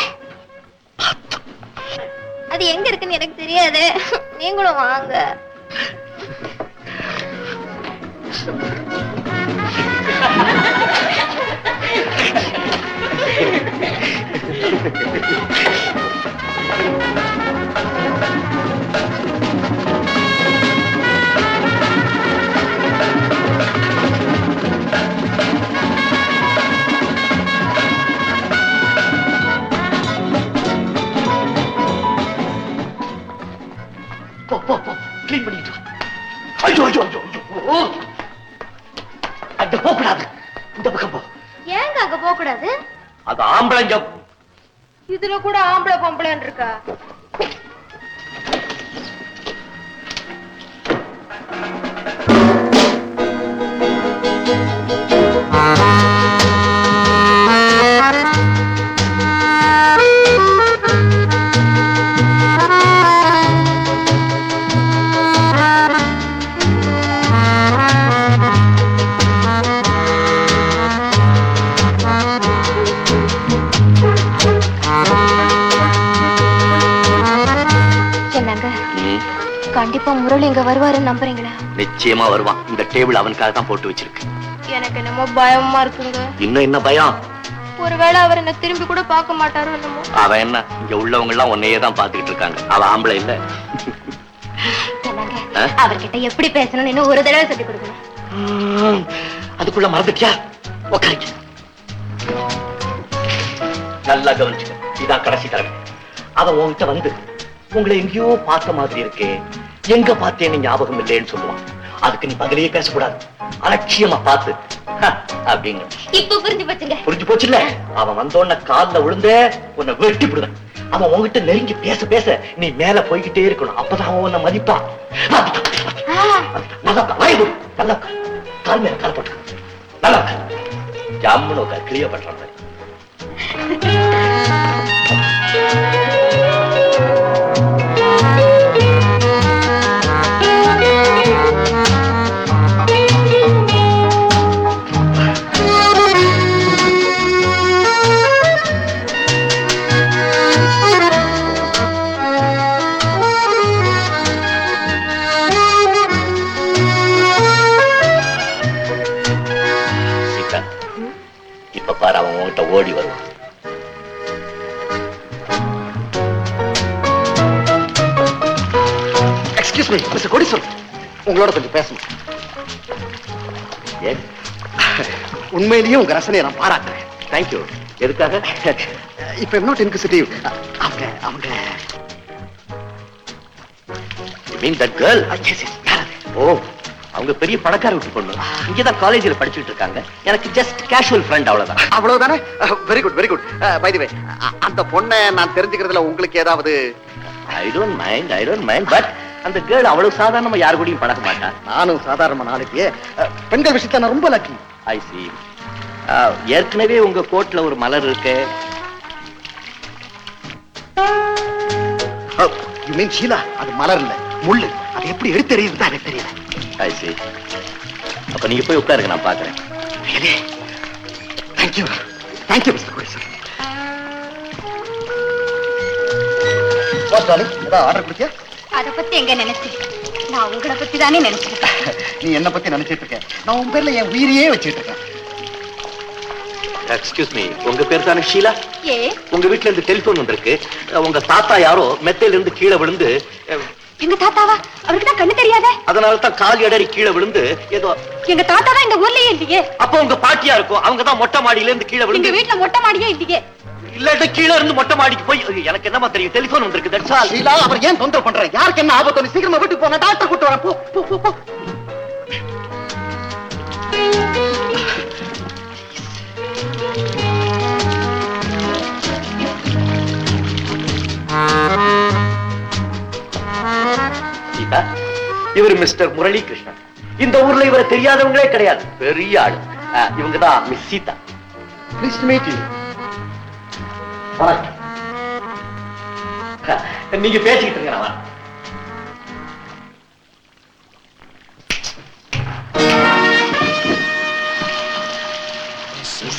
அது எங்க இருக்குன்னு எனக்கு தெரியாது. நீங்களும் வாங்க. கிளீன் பண்ணிட்டு வா. ஐயோ ஐயோ ஐயோ ஐயோ. அங்க போக கூடாது. இந்த பக்கம் போ. ஏங்க அங்க போக கூடாது? அது ஆம்பளைங்க. இதுல கூட ஆம்பளை பொம்பளைன்னு இருக்கா? கண்டிப்பா முரளி இங்க வருவாருன்னு நம்புறீங்களா? நிச்சயமா வருவான். இந்த டேபிள் அவனுக்காக தான் போட்டு வச்சிருக்கு. எனக்கு என்னமோ பயமா இருக்குங்க. இன்னும் என்ன பயம்? ஒருவேளை அவர் என்ன திரும்பி கூட பார்க்க மாட்டாரோ என்னமோ. அவன் என்ன, இங்க உள்ளவங்க எல்லாம் உன்னையே தான் பாத்துக்கிட்டு இருக்காங்க. அவன் ஆம்பளை இல்ல. அவர்கிட்ட எப்படி பேசணும்னு இன்னும் ஒரு தடவை சொல்லி கொடுக்கணும். அதுக்குள்ள மறந்துட்டியா? உட்காருங்க. நல்லா கவனிச்சுக்க. இதான் கடைசி தடவை. அவன் உன்கிட்ட வந்து உங்களை எங்கேயோ பார்த்த மாதிரி இருக்கே, எங்க பார்த்தேன்னு ஞாபகம் இல்லைன்னு சொல்லுவான். அதுக்கு நீ பதிலையே பேசக்கூடாது. அலட்சியமா பார்த்து அப்படிங்க. இப்ப புரிஞ்சு போச்சுங்க. புரிஞ்சு போச்சு இல்ல? அவன் வந்தோன்ன கால்ல விழுந்தே உன்னை வெட்டி விடுவேன். அவன் உன்கிட்ட நெருங்கி பேச பேச நீ மேல போய்கிட்டே இருக்கணும். அப்பதான் அவன் உன்னை மதிப்பான். நல்லா நல்லா கால் மேல கால் போட்டு நல்லா ஜாமுன்னு உட்கார். கிளிய பண்ற மாதிரி. இப்ப பாரு, அவன் உன்கிட்ட ஓடி வருவான். எக்ஸ்கியூஸ் மீ மிஸ்டர் கோடீஸ்வரன், உங்களோட கொஞ்சம் பேசணும். ஏன்? உண்மையிலேயே உங்க ரசனையை நான் பாராட்டுறேன். தேங்க்யூ. எதுக்காக? இப்ப நாட் இன்குசிட்டிவ். அவங்க அவங்க You mean that girl? ஓ, அவங்க பெரிய பணக்கார வீட்டு பொண்ணு. இங்கதான் காலேஜில் படிச்சுட்டு இருக்காங்க. எனக்கு ஜஸ்ட் கேஷுவல் ஃப்ரெண்ட், அவ்வளவுதான். அவ்வளவுதானே? Very good very good. By the way, அந்த பொண்ணை நான் தெரிஞ்சுக்கிறதுல உங்களுக்கு ஏதாவது? I don't mind, but அந்த கேர்ள் அவ்வளவு சாதாரணமா யாரு கூடயும் பழக மாட்டா. நானும் சாதாரண நாளைக்கு பெண்கள் விஷயத்த நான் ரொம்ப லக்கி. I see. ஏற்கனவே உங்க கோட்ல ஒரு மலர் இருக்கு. You mean Sheela? அது மலர் இல்ல, முள்ளு. அது எப்படி எடுத்தறியுது தான் எனக்கு தெரியல. I see. அப்ப நீங்க போய் உட்காருங்க, நான் பாக்குறேன். Really? Thank you. Thank you, Mr. Kodiswaran. வாடாலி, ஏதா ஆர்டர் கொடுத்தியா? அத பத்தி எங்க நினைச்சேன்? நான் உங்களை பத்தி தானே நினைச்சேன். நீ என்ன பத்தி நினைச்சிட்டு இருக்க? நான் உன் பேர்ல என் உயிரையே வச்சிட்டு இருக்கேன். எக்ஸ்கியூஸ் மீ, உங்க பேர் தானே ஷீலா? ஏ, உங்க வீட்டுல இருந்து டெலிபோன் வந்திருக்கு. உங்க தாத்தா யாரோ மெத்தையில இருந்து கீழே விழுந்து. எங்க தாத்தாவா? அவருக்கு தான் கண்ணு தெரியாதே. அதனால தான் கால் இடறி கீழே விழுந்து ஏதோ. எங்க தாத்தா தான் இந்த ஊர்லயே இல்லையே. அப்ப உங்க பாட்டியா இருக்கும். அவங்க தான் மொட்டை மாடியில இருந்து கீழே விழுந்து. எங்க வீட்டுல மொட்டை மாடியே இல்லையே. இல்லாட்ட கீழே இருந்து மொட்டை மாடிக்கு போய் எனக்கு என்னமா தெரியும்? டெலிபோன் வந்திருக்கு. That's all. ஷீலா, அவர் ஏன் தொந்தரவு பண்ற? யாருக்கு என்ன ஆபத்து? சீக்கிரமா வீட்டுக்கு போங்க, டாக்டர் கூட்டு வரேன். போ போ போ போ. சீதா, இவர் மிஸ்டர் முரளி கிருஷ்ணன். இந்த ஊர்ல இவரை தெரியாதவங்களே கிடையாது. பெரிய ஆளு. இவங்க தான் miss Seetha. Pleased to meet you. நீங்க பேசிக்கிட்டு இருங்க, நான் வரேன்.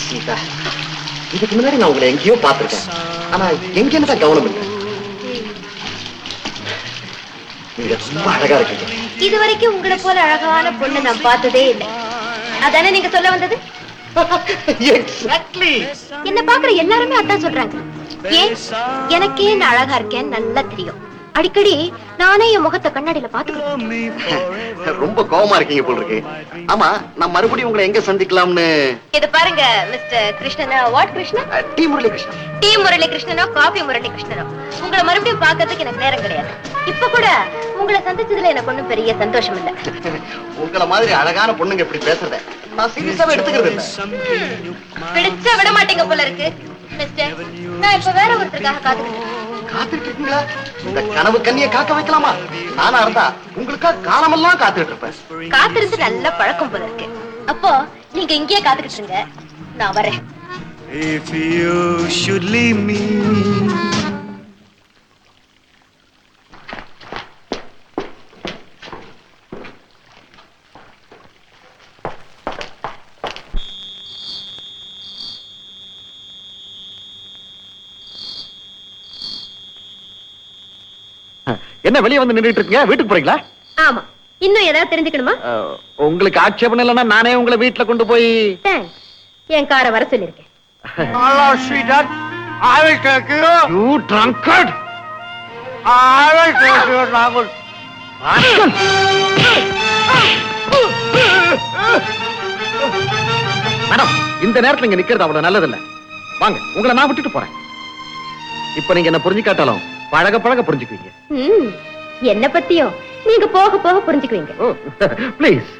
சீதா, இதுக்கு முன்னாடி நான் உங்களை எங்கேயோ பார்த்திருக்கேன். ஆனா எங்கன்னு தான் கவனம் இல்லை. நீங்க ரொம்ப அழகா இருக்கீங்க. இது வரைக்கும் உங்களை போல அழகான பொண்ணு நான் பார்த்ததே இல்லை. அதானே நீங்க சொல்ல வந்தது? Exactly. என்ன பாக்குற எல்லாருமே அதான் சொல்றாங்க. ஏன்? எனக்கே நான் அழகா இருக்கேன் நல்லா தெரியும். அடிக்கடி நானே என் முகத்தை கண்ணாடியில பாத்துக்கிறேன். ரொம்ப கோவமா இருக்கீங்க போல இருக்கு. ஆமா, நான் மறுபடியும் உங்களை எங்க சந்திக்கலாம்னு? இது பாருங்க மிஸ்டர் கிருஷ்ணனா. What Krishnan? D Murali Krishnan. D Murali கிருஷ்ணனோ காபி முரளி கிருஷ்ணனோ உங்களை மறுபடியும் பாக்கிறதுக்கு எனக்கு நேரம் கிடையாது. இப்ப கூட உங்களை சந்திச்சதுல எனக்கு ஒண்ணும் பெரிய சந்தோஷம் இல்ல. உங்கள மாதிரி அழகான பொண்ணுங்க இப்படி பேசுறத நான் சீரியஸாவே எடுத்துக்கிறது இல்ல. பிடிச்சா விட மாட்டீங்க போல இருக்கு. மிஸ்டர், நான் இப்ப வேற ஒருத்தருக்காக காத்துட்டு இருக்கீங்களா? இந்த கனவு கண்ணியை காக்க வைக்கலாமா? நானா இருந்தா உங்களுக்காக காலமெல்லாம் காத்துட்டு இருப்பேன். காத்திருந்து நல்ல பழக்கம் போல இருக்கு. அப்போ நீங்க இங்கேயே காத்துக்கிட்டு இருங்க, நான் வரேன். If you should leave me. என்ன வெளியே வந்து நின்றுட்டு இருக்கீங்க? வீட்டுக்கு போறீங்களா? ஆமா. இன்னும் ஏதாவது தெரிஞ்சுக்கணுமா? உங்களுக்கு ஆட்சேபம் இல்லைன்னா நானே உங்களை வீட்டுல கொண்டு போய் என் காரை வர சொல்லிருக்கேன். Hello, sweetheart. I will take you. You drunkard! I will take you, Rahul. Madam, இந்த நேரத்துல இங்க நிக்கிறது அவ்வளவு நல்லதில்ல. வாங்க, உங்களை நான் விட்டுட்டு போறேன். இப்ப நீங்க என்ன புரிஞ்சுக்காட்டாலும் பழக பழக புரிஞ்சுக்குவீங்க. என்ன பத்தியும் நீங்க போக போக புரிஞ்சுக்குவீங்க. ப்ளீஸ்.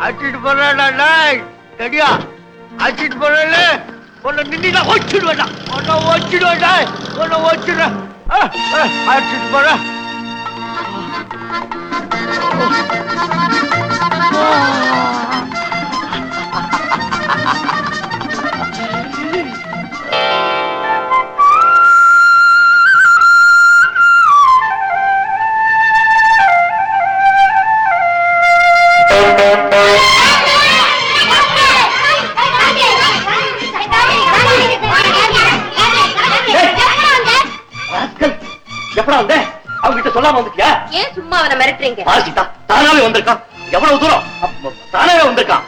அடிச்சிட்டு போறா சரியா? அடிச்சிட்டு போறல உன்னை நின்னா ஓச்சிடுவேடா. உன்னை ஓச்சிடுவேடா. உன்னை ஓச்சிடுற. அடிச்சிட்டு போற. எப்படா வந்த? அவங்க கிட்ட சொல்லாம வந்துட்டியா? ஏன் சும்மா அவனை மிரட்டுறீங்க? சீதா, தானாவே வந்திருக்கான். எவ்வளவு தூரம்? தானாவே வந்திருக்கான்.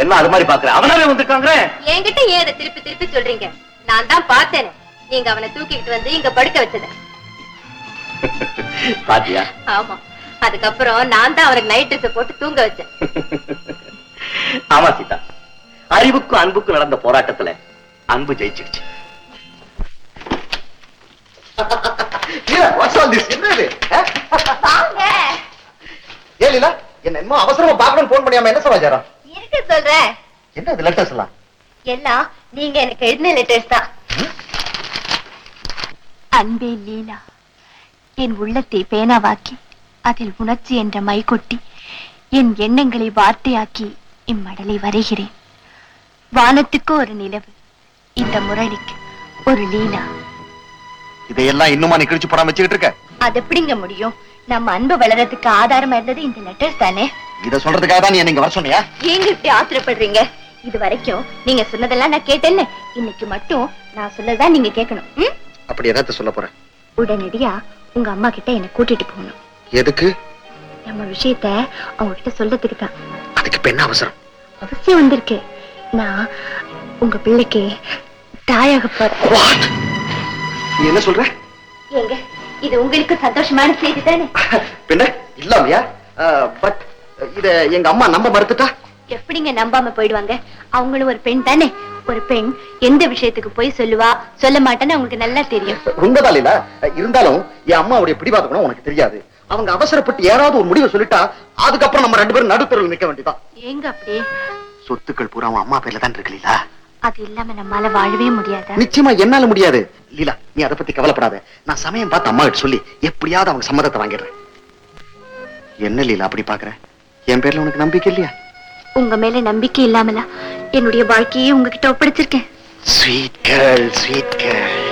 என்ன அது மாதிரி பாக்குற? அவனாவே வந்திருக்காங்க. என்கிட்ட ஏன் அதை திருப்பி திருப்பி சொல்றீங்க? நான் தான் பார்த்தேன். நீங்க அவனை தூக்கிட்டு வந்து இங்க படுக்க வச்சத பாத்தியா? ஆமா. அதுக்கப்புறம் நான் தான் அவனுக்கு நைட் ட்ரெஸ் போட்டு தூங்க வச்சேன். ஆமா சீதா, அறிவுக்கும் அன்புக்கும் நடந்த போராட்டத்துல அன்பு ஜெயிச்சிருச்சு. என்ன இன்னும் அவசரமா பாக்கணும் போன் பண்ணியாம என்ன சமாச்சாரம் இருக்கு சொல்றேன். என்ன இது லெட்டர்ஸ் எல்லாம்? எல்லாம் நீங்க எனக்கு எழுதின லெட்டர்ஸ் தான். அன்பே லீலா, என் உள்ளத்தை பேனாவாக்கி அதில் உணர்ச்சி என்ற மை கொட்டி என் எண்ணங்களை வார்த்தையாக்கி இம்மடலை வரைகிறேன். வானத்துக்கு ஒரு நிலவு, இந்த முரளிக்கு ஒரு லீலா. இதையெல்லாம் இன்னுமா நீ கிழிச்சு போடாம வச்சுக்கிட்டு இருக்க? அது எப்படிங்க முடியும்? நம்ம அன்பு வளர்றதுக்கு ஆதாரமா இருந்தது இந்த லெட்டர்ஸ் தானே. இத சொல்றதுக்காக தான் நீ நீங்க வர சொன்னியா? ஏங்க இப்படி ஆத்திரப்படுறீங்க? இது வரைக்கும் நீங்க சொன்னதெல்லாம் நான் கேட்டேன்னு, இன்னைக்கு மட்டும் நான் சொன்னதான் நீங்க கேட்கணும். அப்படி எதாவது சொல்ல போற? உடனடியா உங்க அம்மா கிட்ட என்ன கூட்டிட்டு போகணும். எதுக்கு? நம்ம விஷயத்த அவங்க கிட்ட சொல்றதுக்கு தான். அதுக்கு இப்ப என்ன அவசரம்? அவசியம் வந்திருக்கு. நான் உங்க பிள்ளைக்கு தாயாக போறேன். நீ என்ன சொல்ற? ஏங்க இது உங்களுக்கு சந்தோஷமான செய்தி தானே? பின்ன இல்லாமையா? பட் இத எங்க அம்மா நம்ப மறுத்துட்டா? எப்படிங்க நம்பாம போயிடுவாங்க? அவங்களும் ஒரு பெண் தானே. ஒரு பெண் எந்த விஷயத்துக்கு போய் சொல்லுவா சொல்ல மாட்டேன்னு உங்களுக்கு நல்லா தெரியும். உண்மைதான் இல்ல. இருந்தாலும் என் அம்மாவுடைய பிடிவாதம் உனக்கு தெரியாது. அவங்க அவசரப்பட்டு ஏதாவது ஒரு முடிவை சொல்லிட்டா அதுக்கப்புறம் நம்ம ரெண்டு பேரும் நடுத்தருவில் நிக்க வேண்டியதான். ஏங்க அப்படி? சொத்துக்கள் பூரா அம்மா பேர்ல தான் இருக்கு லீலா. அது இல்லாம நம்மால வாழவே முடியாது. நிச்சயமா என்னால முடியாது லீலா. நீ அதை பத்தி கவலைப்படாத. நான் சமயம் பார்த்து அம்மா கிட்ட சொல்லி எப்படியாவது அவங்க சம்மதத்தை வாங்கிடுறேன். என்ன லீலா அப்படி பாக்குற? என் பேர்ல உனக்கு நம்பிக்கை இல்லையா? உங்க மேல நம்பிக்கை இல்லாமலா என்னுடைய வாழ்க்கையை உங்ககிட்ட ஒப்படைச்சிருக்கேன். Sweet girl, sweet girl.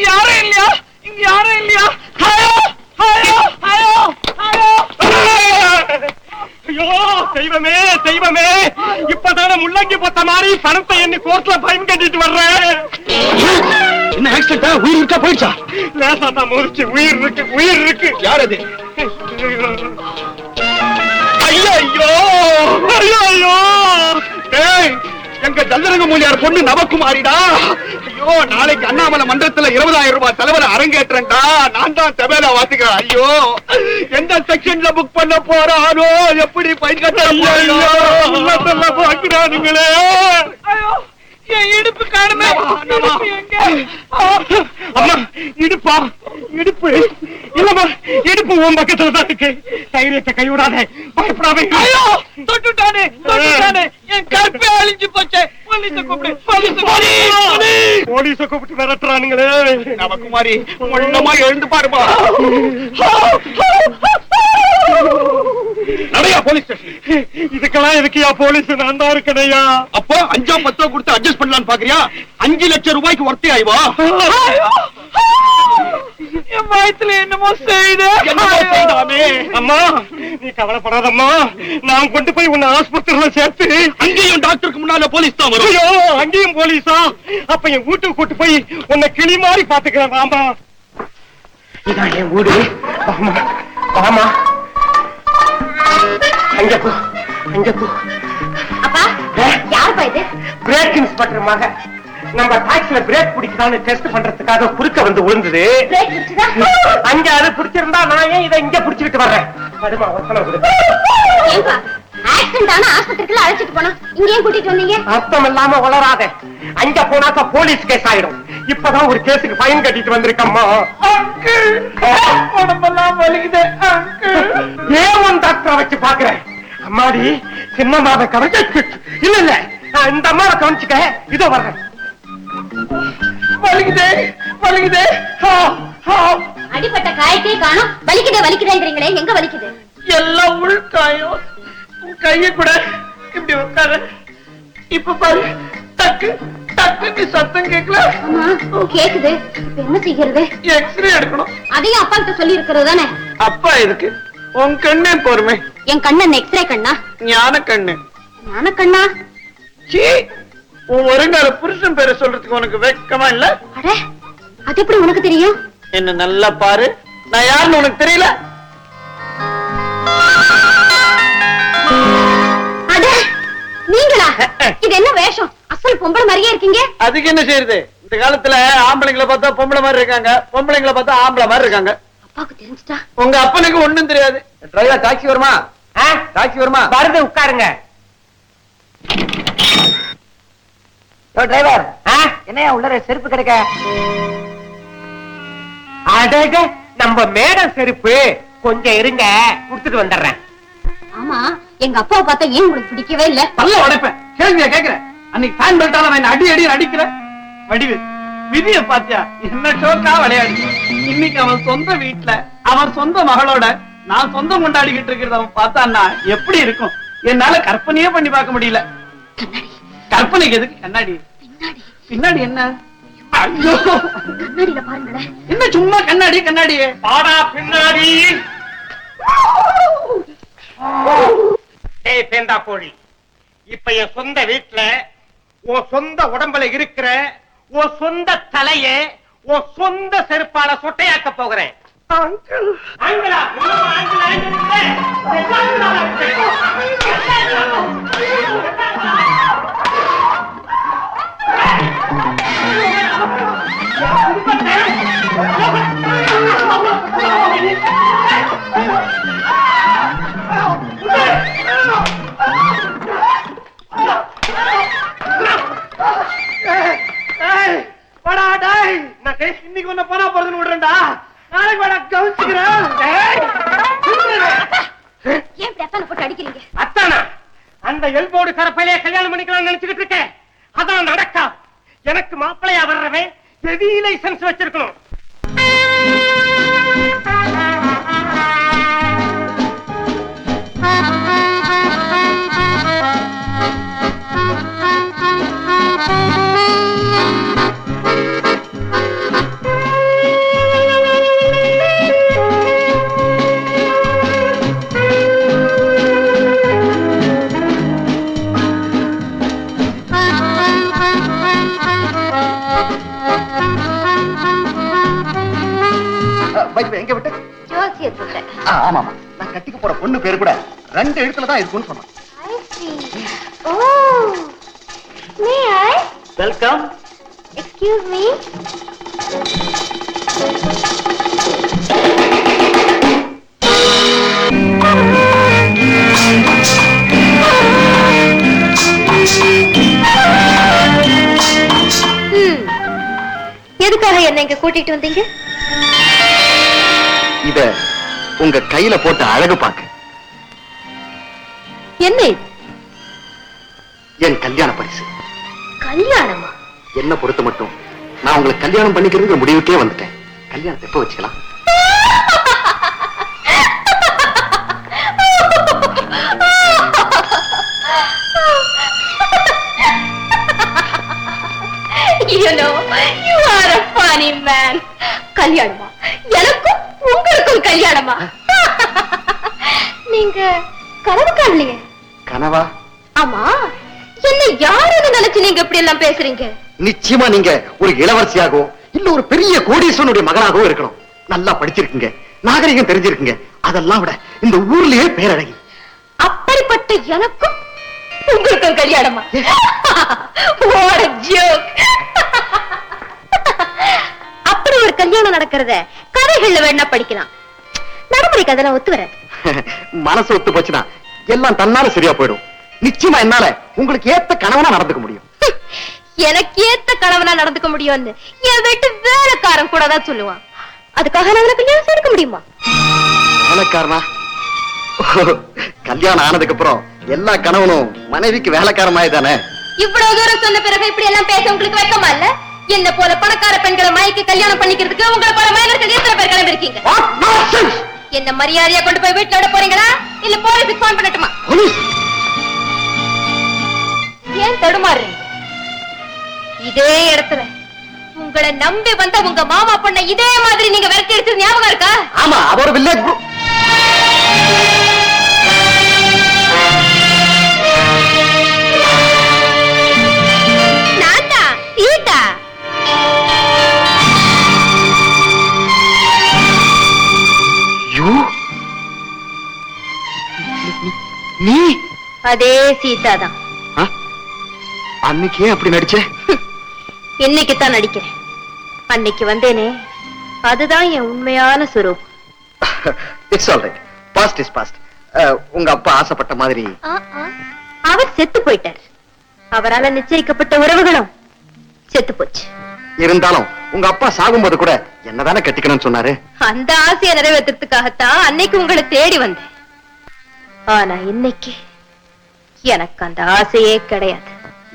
யாரும் இல்லையா? இங்க யாரும் இல்லையா? Hello hello hello hello. ஐயோ தெய்வமே தெய்வமே, இப்பதான முள்ளங்கி போட்ட மாதிரி பணத்தை எண்ணி கோர்ட்ல பயன் கட்டிட்டு வர்றேன். என்ன ஆக்சிடென்ட்? உயிர் இருக்கா போயிடுச்சா? லேசா தான் முறிச்சு. உயிர் இருக்கு, உயிர் இருக்கு. யார் அது? ஐயோ ஐயோ ஐயோ ஐயோ. டேய், எங்க ஜல்லரங்க மூலியார் பொண்ணு நவகுமாரிடா. ஐயோ, நாளைக்கு அண்ணாமலை மன்றத்துல 20,000 ரூபாய் செலவுல அரங்கேற்றேன்டா. நான் தான் தபேலா வாத்துக்கிறேன். ஐயோ, எந்த செக்ஷன்ல புக் பண்ண போறானோ, எப்படி பைன் கட்ட பாக்குறானுங்களே. ஐயோ, என் இடுப்பு காணுமே. அம்மா, இடுப்பா? இடுப்பு இல்லம்மா, இடுப்பு உன் பக்கத்துல தான் இருக்கு. தைரியத்தை கைவிடாதே, பயப்படாதே. ஐயோ, தொட்டுட்டானே தொட்டுட்டானே, என் கற்பே அழிஞ்சு போச்சே. போலீஸ கூப்பிடு, போலீஸ கூப்பிட்டு விரட்டுறானுங்களே. நவகுமாரி, ஒண்ணமா எழுந்து பாருமா. நிறையா போலீஸ் ஸ்டேஷன். இதுக்கெல்லாம் எதுக்குயா போலீஸ்? நான் தான் இருக்கணையா. அப்போ 5-10 கொடுத்து அட்ஜஸ்ட் பண்ணலான்னு பாக்குறியா? 5 லட்சம் ரூபாய்க்கு ஒர்த்தி ஆயிவா. என் வயித்துல என்னமோ செய்யுது. அம்மா நீ கவலைப்படாதம்மா, நான் கொண்டு போய் உன்னை ஆஸ்பத்திரியில சேர்த்து அங்கேயும் டாக்டருக்கு முன்னால போலீஸ் தான் வரும். ஐயோ அங்கேயும் போலீஸா? அப்ப என் வீட்டுக்கு கூட்டு போய் உன்னை கிளி மாதிரி பாத்துக்கிறேன். வாமா, இதான் என் வீடு. வாமா வாமா, அங்க போ அங்க போ. அப்பா யாருப்பா இது? பிரேக் இன்ஸ்பெக்டர் மக. நம்ம டாக்ஸில பிரேக் பிடிக்குதான்னு டெஸ்ட் பண்றதுக்காக குறுக்க வந்து விழுந்தது. பிரேக் பிடிச்சதா? அங்க அது பிடிச்சிருந்தா நான் ஏன் இதை இங்க பிடிச்சிட்டு வர்றேன்? அதுமா வசனம் கொடு. ஏன்பா ஆக்சிடென்ட் ஆன ஆஸ்பத்திரிக்குள்ள அழைச்சிட்டு போனா இங்க ஏன் கூட்டிட்டு வந்தீங்க? அர்த்தம் இல்லாம வளராத. அங்க போனாக்கா போலீஸ் கேஸ் ஆயிடும். இப்பதான் ஒரு கேஸுக்கு ஃபைன் கட்டிட்டு வந்திருக்கம்மா. உடம்பெல்லாம் வலிக்குது அங்கிள். ஏன் உன் டாக்டரை வச்சு பாக்குறேன்? அம்மாடி சின்னம்மாவை கவனிச்சு இல்ல இல்ல இந்த அம்மாவை கவனிச்சுக்க. இதோ வர்றேன். வலிக்குதே வலிக்குதே. அடிப்பட்ட காயத்தே காணும். வலிக்குதே வலிக்குதேங்கிறீங்களே, எங்க வலிக்குது? எல்லாம் உள்காயம். உன் கைய கூட இப்படி உட்காரு. இப்ப பாரு, டக்கு டக்குன்னு சத்தம் கேட்கல. கேக்குது. இப்ப என்ன செய்யறது? எக்ஸ்ரே எடுக்கணும். அதையும் அப்பா கிட்ட சொல்லி இருக்கிறது தானே? அப்பா இருக்கு. உன் கண்ணே பொறுமை. என் கண்ணன் எக்ஸ்ரே கண்ணா? ஞான கண்ணு. ஞான கண்ணா? உன் வருங்கால புருஷன் பேரை சொல்றதுக்கு உனக்கு வெக்கமா இல்ல? அட அது எப்படி உனக்கு தெரியும்? என்ன நல்லா பாரு, நான் யாருன்னு உனக்கு தெரியல? அட நீங்களா? இது என்ன வேஷம்? அசல் பொம்பளை மாதிரியே இருக்கீங்க. அதுக்கு என்ன செய்யறது? இந்த காலத்துல ஆம்பளைங்களை பார்த்தா பொம்பளை மாதிரி இருக்காங்க, பொம்பளைங்களை பார்த்தா ஆம்பளை மாதிரி இருக்காங்க. அப்பாவுக்கு தெரிஞ்சுட்டா? உங்க அப்பனுக்கு ஒண்ணும் தெரியாது. டிரைவர் டாக்ஸி வருமா? டாக்ஸி வருமா? வருது, உட்காருங்க. டிரைவர் என்னையா உள்ளர செருப்பு கிடைக்க? அடக நம்ம மேடம் செருப்பு. கொஞ்சம் இருங்க, குடுத்துட்டு வந்துடுறேன். ஆமா, எங்க அப்பாவை பார்த்தா ஏன் உங்களுக்கு பிடிக்கவே இல்ல? நல்ல உடைப்பேன். கேள்வியா கேக்குறேன். அன்னைக்கு ஃபேன் பெல்ட்டால அவன் அடி அடி அடிக்கிற வடிவு விதிய பாத்தியா? என்ன ஷோக்கா விளையாடி. இன்னைக்கு அவன் சொந்த வீட்டுல அவன் சொந்த மகளோட நான் சொந்தம் கொண்டாடிக்கிட்டு இருக்கிறத அவன் பார்த்தான்னா எப்படி இருக்கும்? என்னால கற்பனையே பண்ணி பார்க்க முடியல. கற்பனைக்கு எதுக்கு கண்ணாடி? பின்னாடி என்ன? ஐயோ கண்ணாடியில பாருங்களேன். என்ன சும்மா கண்ணாடி கண்ணாடி பாடா பின்னாடி. ஏய் பேந்தா கோழி, இப்ப என் சொந்த வீட்டுல உன் சொந்த உடம்புல இருக்கிற உன் சொந்த தலைய உன் சொந்த செருப்பால சொட்டையாக்க போகிறேன். அங்கிள் ஆங்கிலா இன்னைக்கு ஒன்ன போனா போறதுன்னு விடுறேன்டா. நாளைக்கு வேணா கவனிச்சுக்கிறேன். ஏன் பிரச்சனை போட்டு அடிக்கிறீங்க? அத்தானா அந்த எல்போடு கரப்பையிலே கல்யாணம் பண்ணிக்கலாம் நினைச்சுக்கிட்டு இருக்கேன். அதான் நடக்கா. எனக்கு மாப்பிள்ளையா வர்றவன் ஹெவி லைசன்ஸ் வச்சிருக்கணும். எங்க விட்ட? ஜோசியத்துல. ஆமா நான் கட்டிக்க போற பொண்ணு பேரு கூட 2 எழுத்துல தான் இருக்கும்னு சொன்னான். Oh, may I? Welcome. Excuse me. எதுக்காக என்ன இங்க கூட்டிட்டு வந்தீங்க? இத உங்க கையில போட்டு அழகு பார்க்க. என்ன இது? என் கல்யாண பரிசு. கல்யாணமா? என்ன பொறுத்த மட்டும் நான் உங்களுக்கு கல்யாணம் பண்ணிக்கிறதுக்கு முடிவுக்கே வந்துட்டேன். கல்யாணத்தை எப்ப வச்சுக்கலாம்? You know, you are a funny man. கல்யாணமா? எனக்கு கனவு காணலையே. கனவா? ஆமா, என்ன யாருன்னு நினைச்சு நீங்க இப்படி எல்லாம் பேசுறீங்க? நிச்சயமா நீங்க ஒரு இளவரசியாகவோ இல்ல ஒரு பெரிய கோடீஸ்வரனுடைய மகனாகவோ இருக்கணும். நல்லா படிச்சிருக்கீங்க, நாகரிகம் தெரிஞ்சிருக்கீங்க. அதெல்லாம் விட இந்த ஊர்லயே பேரழகி. அப்படிப்பட்ட எனக்கும் உங்களுக்கும் கல்யாணமா? What a joke. அப்படி ஒரு கல்யாணம் நடக்கிறத கதைகள்ல வேணா படிக்கலாம், நடைமுறைக்கு அதெல்லாம் ஒத்து வராது. மனசு ஒத்து போச்சுன்னா எல்லாம் தன்னால சரியா போயிடும். நிச்சயமா என்னால உங்களுக்கு ஏத்த கணவனா நடந்துக்க முடியும். எனக்கு ஏத்த கணவனா நடந்துக்க முடியும்னு என் வீட்டு வேலைக்காரன் கூட தான் சொல்லுவான். அதுக்காக நான் கல்யாணம் செய்ய முடியுமா? வேலைக்காரனா? கல்யாணம் ஆனதுக்கு அப்புறம் எல்லா கணவனும் மனைவிக்கு வேலைக்காரமாய் தானே? இவ்வளவு தூரம் சொன்ன பிறகு இப்படி எல்லாம் பேச உங்களுக்கு வெக்கமா இல்ல? என்ன போல பணக்கார பெண்களை மயக்கி கல்யாணம் பண்ணிக்கிறதுக்கு உங்களை போல மயனர்கள் எத்தனை பேர் கிளம்பி இருக்கீங்க? என்ன மரியாதையா கொண்டு போய் வீட்டுல விட போறீங்களா இல்ல போலீஸுக்கு போன் பண்ணட்டுமா? ஏன் தடுமாறுறீங்க? இதே இடத்துல உங்களை நம்பி வந்த உங்க மாமா பொண்ண இதே மாதிரி நீங்க விரட்டி அடிச்சது ஞாபகம் இருக்கா? ஆமா, அதோட வில்லேஜ் நான்தா சீதா. நீ அதே சீதா தான். அன்னைக்கே அப்படி நடிச்ச? இன்னைக்கு தான் நடிக்கிறேன். அன்னைக்கு வந்தேனே, அதுதான் என் உண்மையான சுரூபம். It's all right, past is past. உங்க அப்பா ஆசைப்பட்ட மாதிரி அவர் செத்து போயிட்டார். அவரால நிச்சயிக்கப்பட்ட உறவுகளும் செத்து போச்சு. இருந்தாலும் உங்க அப்பா சாகும்போது கூட என்னதானே கட்டிக்கணும்னு சொன்னாரு. அந்த ஆசையை நிறைவேற்றுறதுக்காகத்தான் அன்னைக்கு உங்களை தேடி வந்தேன். ஆனா இன்னைக்கு எனக்கு அந்த ஆசையே கிடையாது.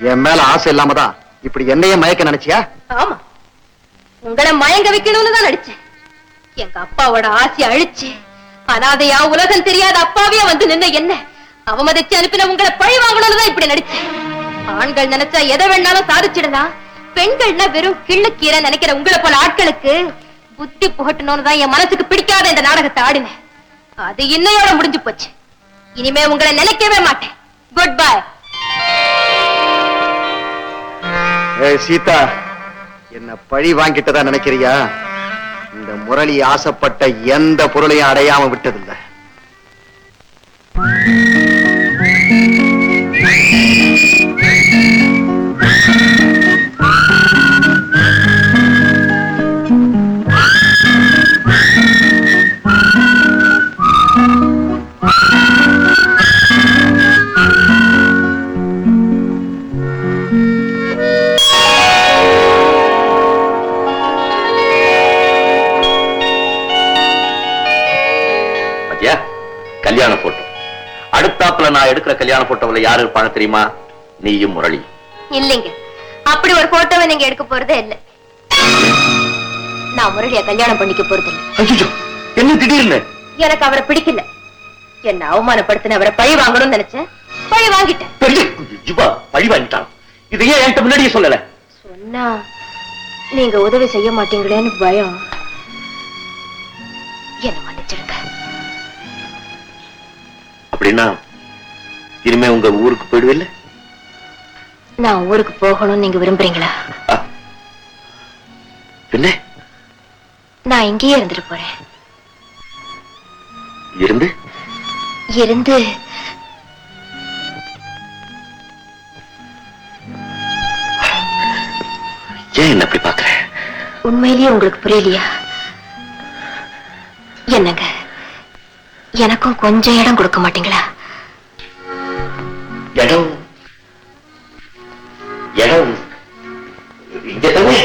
என் மேல ஆசை இல்லாம தான் இப்படி என்னையே மயக்க நினைச்சியா? ஆமா, உங்களை மயங்க வைக்கணும்னு தான் நடிச்சேன். எங்க அப்பாவோட ஆசையை அழிச்சு அனாதையா உலகம் தெரியாத அப்பாவே வந்து நின்ன என்ன அவமதிச்சு அனுப்பின உங்களை பழி வாங்கணும்னு தான் இப்படி நடிச்சேன். ஆண்கள் நினைச்சா எதை வேணாலும் சாதிச்சிடலாம், பெண்கள்னா வெறும் கிள்ளுக்கீரை நினைக்கிற உங்களை போல ஆட்களுக்கு புத்தி புகட்டணும்னு தான் என் மனசுக்கு பிடிக்காத இந்த நாடகத்தை ஆடினேன். அது இன்னையோட முடிஞ்சு போச்சு. இனிமே உங்களை நினைக்கவே மாட்டேன். Good bye. சீதா, என்ன பழி வாங்கிட்டதா நினைக்கிறியா? இந்த முரளி ஆசைப்பட்ட எந்த பொருளையும் அடையாம விட்டதில்லை. கல்யாண போட்டோ அடுத்தாப்புல நான் எடுக்கிற கல்யாண போட்டோவில் யாரு இருப்பாங்க தெரியுமா? நீயும் முரளி. இல்லைங்க, அப்படி ஒரு போட்டோவை நீங்க எடுக்க போறதே இல்ல. நான் முரளிய கல்யாணம் பண்ணிக்க போறது இல்ல. என்ன திடீர்னு? எனக்கு அவரை பிடிக்கல. என்ன அவமானப்படுத்தின அவரை பழி வாங்கணும்னு நினைச்சேன், பழி வாங்கிட்டேன். பழி வாங்கிட்டான். இது ஏன் என்கிட்ட முன்னாடியே சொல்லல? சொன்னா நீங்க உதவி செய்ய மாட்டீங்களேன்னு பயம். என்ன மன்னிச்சிடுங்க. அப்படின்னா இனிமே உங்க ஊருக்கு போயிடுவில்ல? நான் ஊருக்கு போகணும்னு நீங்க விரும்புறீங்களா? பின்ன நான் இங்கேயே இருந்துட்டு போறேன். இருந்து இருந்து ஏன் என்ன அப்படி பாக்குற? உண்மையிலேயே உங்களுக்கு புரியலையா? என்னங்க, எனக்கும் கொஞ்சம் இடம் கொடுக்க மாட்டீங்களா? இடம் இடம் இங்க தானே?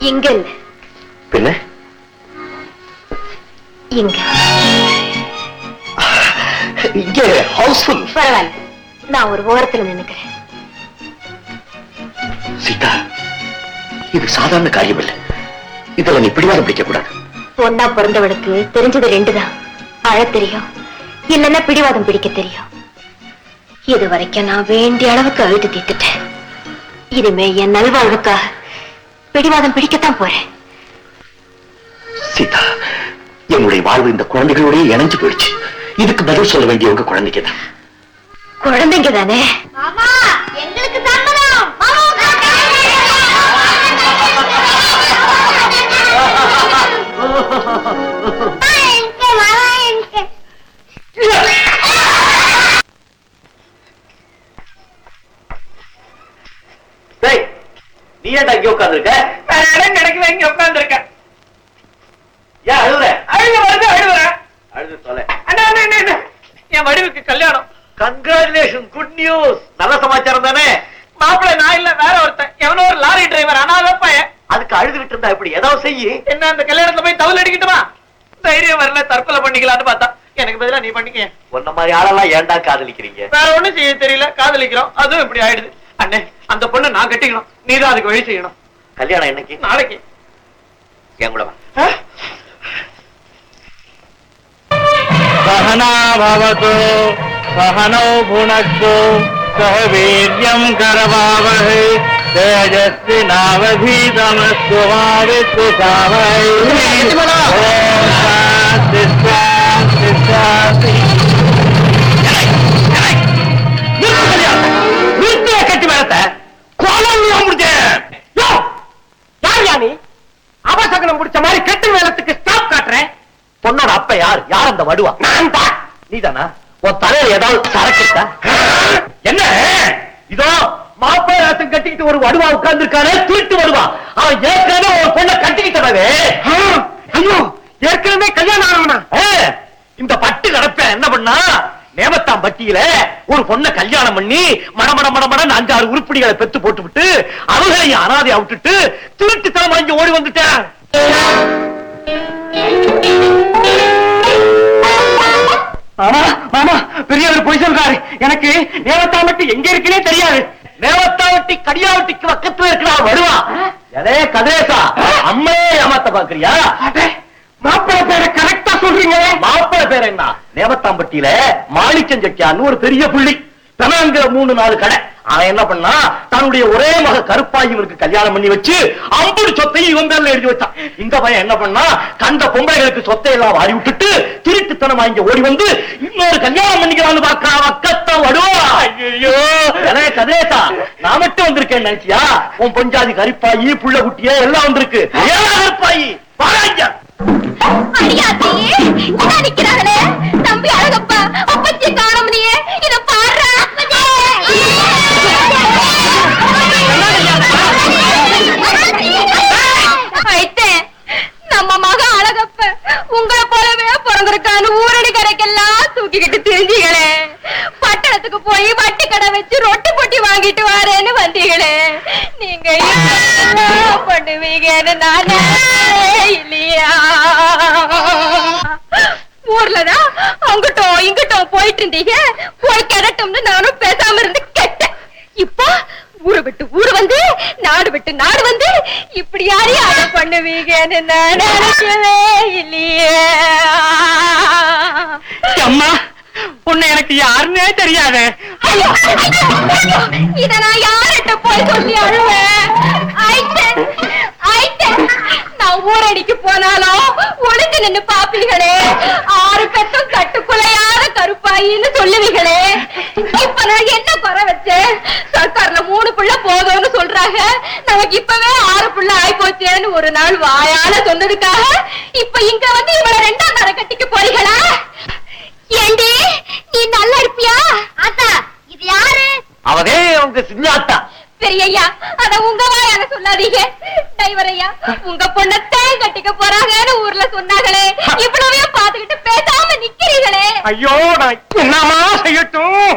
இங்க இல்ல. பின்ன இங்க. இங்க ஹவுஸ்ஃபுல். பரவாயில்ல, நான் ஒரு ஓரத்துல நின்னுக்கிறேன். சீதா, இது சாதாரண காரியம் இல்லை. இதுல நீ பிடிவாதம் பிடிக்க கூடாது. பொண்ணா பிறந்தவளுக்கு தெரிஞ்சது ரெண்டுதான், அழ தெரியும், இல்லன்னா பிடிவாதம் பிடிக்க தெரியும். இது வரைக்கும் நான் வேண்டிய அளவுக்கு அழுது தீர்த்துட்டேன். இனிமே என் நல்வாழ்வுக்காக பிடிவாதம் பிடிக்கத்தான் போறேன். சீதா, என்னுடைய வாழ்வு இந்த குழந்தைகளோடய இணைஞ்சு போயிடுச்சு. இதுக்கு பதில் சொல்ல வேண்டிய உங்க குழந்தைங்க தான். குழந்தைங்க தானே? மாமா எங்களுக்கு சம்மதம். நீ ஏன்டா இங்க உட்கார்ந்திருக்க? இடம் கிடைக்கல, இங்க உட்கார்ந்து இருக்க. ஏன் அழுகுற? அழுகுறேன். அழுது தொலை. என் வடிவுக்கு கல்யாணம். Congratulation, good news. நல்ல சமாச்சாரம் தானே? மாப்பிள்ளை நான் இல்ல, வேற ஒருத்தன். எவனோ ஒரு லாரி டிரைவர். அனாதை பையன். அதுக்கு அழுதுகிட்டு இருந்தா எப்படி? ஏதாவது செய்யி. என்ன அந்த கல்யாணத்துல போய் தவள் அடிக்கட்டுமா? தைரியம் வரல, தற்கொலை பண்ணிக்கலான்னு பார்த்தா எனக்கு பதிலா நீ பண்ணிக்க. உன்ன மாதிரி ஆளெல்லாம் ஏன்டா காதலிக்கிறீங்க? வேற ஒண்ணும் செய்ய தெரியல, காதலிக்கிறோம், அதுவும் இப்படி ஆயிடுது. அண்ணே, அந்த பொண்ணை நான் கட்டிக்கணும், நீதான் அதுக்கு வழி செய்யணும். கல்யாணம் என்னைக்கு? நாளைக்கு. என் கூட வா. सहना भवतु सहनौ भुनक्तु सह वीर्यं करवावहै तेजस्वी नावधीतमस्तु मा विद्विषावहै। ओम शांति शांति शांति। நிறுத்திய கட்டி மேலத்தை கோலம் முடிச்சேன். யார் நீ? அபசகனம் முடிச்ச மாதிரி கட்டு வேலத்துக்கு ஸ்டாப் காட்டுறேன். பொண்ணோட அப்ப யார்? யார் அந்த வடுவா? நான் தான். நீதானா? உன் தலையில ஏதாவது சரக்கு? என்ன இதோ மாப்பிள்ளை வேஷம் கட்டிக்கிட்டு ஒரு வடுவா உட்கார்ந்து இருக்கானே, திருட்டு வடுவா. அவன் ஏற்கனவே ஒரு பொண்ணை கட்டிக்கிட்டவே. ஐயோ, ஏற்கனவே கல்யாணம் ஆனவனா? இந்த பட்டு கடப்ப என்ன பண்ணா, நேமத்தாம் பட்டியில ஒரு பொண்ணை கல்யாணம் பண்ணி மடமட மடமட 5-6 உருப்படிகளை பெத்து போட்டு விட்டு அவர்களையும் அனாதையா விட்டுட்டு திருட்டு தரம் வாங்கி ஓடி வந்துட்டேன். மாமா மாமா, பெரியவர் பொய் சொல்றாரு. எனக்கு நேவத்தாவட்டி எங்க இருக்குன்னே தெரியாது. நேவத்தாவட்டி கடியாவட்டிக்கு பக்கத்துல இருக்கிறா வருவா. எதே கதேசா, அம்மையே ஏமாத்த பாக்குறியா? மாப்பிள்ளை பேரை கரெக்டா சொல்றீங்க. மாப்பிள்ளை பேர் என்ன? நேவத்தாம்பட்டியில மாணிக்கம் செட்டியான்னு ஒரு பெரிய புள்ளி, தனாங்கிற 3-4 கடை. அவன் என்ன பண்ணா, தன்னுடைய ஒரே மக கருப்பாயி இவனுக்கு கல்யாணம் பண்ணி வச்சு 50 சொத்தையும் இவன் பேர்ல எழுதி வச்சான். இந்த பையன் என்ன பண்ணா, கண்ட பொம்பளைகளுக்கு சொத்தை எல்லாம் வாரி விட்டுட்டு திருட்டுத்தனம் வாங்கி ஓடி வந்து இன்னொரு கல்யாணம் பண்ணிக்கலாம்னு பாக்கா. வக்கத்தான் வடுவா. ஐயோ கதேசா, நான் மட்டும் வந்திருக்கேன் நினைச்சியா? உன் பொஞ்சாதி கருப்பாயி புள்ள குட்டியே எல்லாம் வந்திருக்கு. கருப்பாயி பாராங்க. நிக்கிறாங்களே தம்பி அழகப்பா, அப்பச்சி காணோம்னியே, இத பாரு. நம்ம மக அழகப்ப உங்களை போலவே பிறந்திருக்கான்னு ஊரடி கடைக்கெல்லாம் தூக்கிக்கிட்டு தெரிஞ்சீங்களே. பட்டணத்துக்கு போய் வட்டி கடை வச்சு ரொட்டி பொட்டி வாங்கிட்டு வரேன்னு வந்தீங்களே. நீங்க பண்ணுவீங்கன்னு நானே இல்லையா? ஊர்லதான் அங்கிட்டும் இங்கிட்டும் போயிட்டு இருந்தீங்க. போய் கிடட்டும்னு நானும் பேசாம இருந்து கெட்டேன். இப்போ ஊரை விட்டு ஊரு வந்து, நாடு விட்டு நாடு வந்து, இப்படி யாரையும் அதை பண்ணுவீங்கன்னு நான் நினைக்கவே இல்லையே. அம்மா, உன்னை எனக்கு யாருன்னே தெரியாது. இத நான் யார்கிட்ட போய் சொல்லி அழுவேன்? நான் ஊரடிக்கு போனாலும் ஒழுங்கு நின்னு பாப்பீங்களே. 6 பெத்தும் கட்டுக்குலையாத கருப்பாயின்னு சொல்லுவீங்களே. இப்ப நான் என்ன குறை வச்சேன்? சர்க்கார்ல 3 புள்ள போதும்னு சொல்றாங்க. நமக்கு இப்பவே 6 புள்ள ஆய் போச்சேன்னு ஒரு நாள் வாயால சொன்னதுக்காக இப்ப இங்க வந்து இவளை 2ஆம் தர கட்டிக்க போறீங்களா? ஏண்டி, நீ நல்லா இருப்பியா? ஆத்தா, இது யாரு? அவதே உங்க சின்னாத்தா. பெரியய்யா, அத உங்க வாயால சொல்லாதீங்க. டிரைவர் ஐயா, உங்க பொண்ணத்தான் கட்டிக்க போறாங்கன்னு ஊர்ல சொன்னாங்களே. இவ்வளவே பாத்துக்கிட்டு பேசாம நிக்கிறீங்களே. ஐயோ, நான் என்னமா செய்யட்டும்?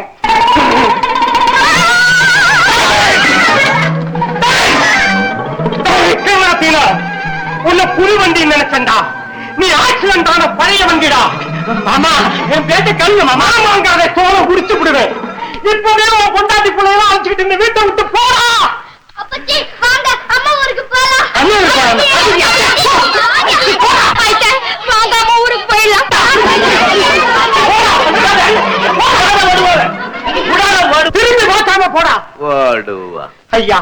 உன்னை புது வண்டி நினைச்சண்டா. நீ ஆக்சிடென்ட் ஆன பழைய வண்டிடா. மாமா, என் பேட்டை கல்லு மாமாங்காத தோலை குடிச்சு விடுவேன். இப்பவே உன் பொண்டாட்டி பிள்ளையெல்லாம் அழைச்சிக்கிட்டு இந்த வீட்டை விட்டு போறா. அப்பச்சி வாங்க, அம்மா ஊருக்கு போலாம். அம்மா ஊருக்கு வாங்க, அம்மா ஊருக்கு போயிடலாம். திரும்பி பார்க்காம போடா. ஐயா,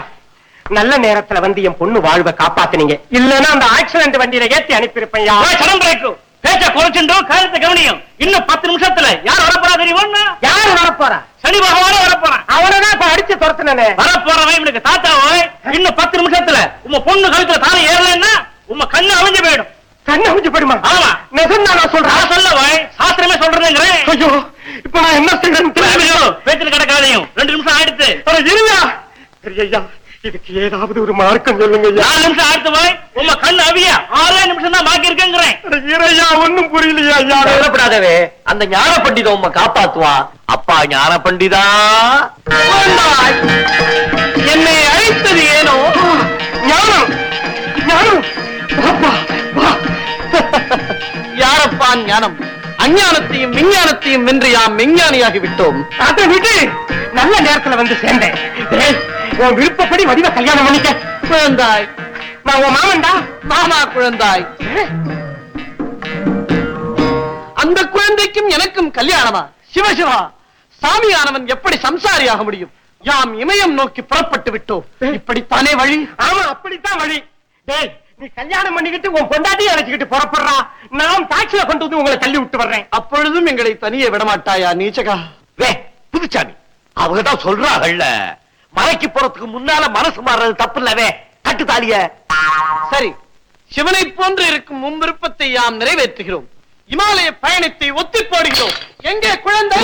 நல்ல நேரத்துல வந்து என் பொண்ணு வாழ்வை காப்பாத்தினீங்க. இல்லன்னா அந்த ஆக்சிடென்ட் வண்டியில ஏத்தி அனுப்பியிருப்பேன். பேச்ச குறைச்சுண்டோம், காலத்தை கவனியும். இன்னும் 10 நிமிஷத்துல யார் வரப்போறா தெரியுமா? யாரு வரப்போறா? சனி பகவானே வரப்போறான். அவனதான் இப்ப அடிச்சு துரத்துனே. வரப்போறவன் இவனுக்கு தாத்தாவோ. இன்னும் 10 நிமிஷத்துல உங்க பொண்ணு கழுத்துல தாலி ஏறலன்னா உங்க கண்ணு அழிஞ்சு போயிடும். கண்ணு அழிஞ்சு போயிடுமா? ஆமா, நிஜம் நான் சொல்றேன். சொல்லவாய், சாஸ்திரமே சொல்றதுங்கிறேன். ஐயோ, இப்ப நான் என்ன செய்யணும்? பேச்சில் கிடக்காதையும் 2 நிமிஷம் ஆயிடுத்து. இருங்க ஐயா, இதுக்கு ஏதாவது ஒரு மார்க்கம் சொல்லுங்க. 4 நிமிஷம் ஆயிடுத்து போய் உங்க கண்ணு அவிய 6 நிமிஷம் தான் பாக்கி இருக்குங்கிறேன். ஐயா, ஒண்ணும் புரியலையா? ஐயா, சொல்லப்படாதவே. அந்த ஞான பண்டிதம் உம்மை காப்பாத்துவான். அப்பா ஞான பண்டிதா, என்னை அழைத்தது ஏனோ? ஞானம் ஞானம். யாரப்பா ஞானம்? அஞ்ஞானத்தையும் விஞ்ஞானத்தையும் வென்று யாம் விஞ்ஞானியாகி விட்டோம். அதை விட்டு நல்ல நேரத்துல வந்து சேர்ந்தேன். உன் விருப்பப்படி வடிவ கல்யாணம் பண்ணிக்க. குழந்தாய், நான் உன் மாமன்டா. மாமா குழந்தாய். அந்த குழந்தைக்கும் எனக்கும் கல்யாணமா? சிவசிவா, சாமியானவன் எப்படி சம்சாரியாக முடியும்? யாம் இமயம் நோக்கி புறப்பட்டு விட்டோம். இப்படித்தானே வழி? ஆமா, அப்படித்தான் வழி. டேய், நீ கல்யாணம் பண்ணிக்கிட்டு உன் பொண்டாட்டியை அழைச்சிக்கிட்டு புறப்படுறா. நான் டாக்ஸில கொண்டு வந்து உங்களை தள்ளி விட்டு வர்றேன். அப்பொழுதும் எங்களை தனியே விடமாட்டாயா நீச்சகா? வே புதுச்சாமி, அவங்கதான் சொல்றாங்கல்ல, மலைக்கு போறதுக்கு முன்னால மனசு மாறுறது தப்பு இல்லவே. கட்டு தாலிய. சரி, சிவனை போன்று இருக்கும் உன் விருப்பத்தை யாம் நிறைவேற்றுகிறோம். இமாலய பயணத்தை ஒத்தி போடுகிறோம். எங்கே குழந்தை?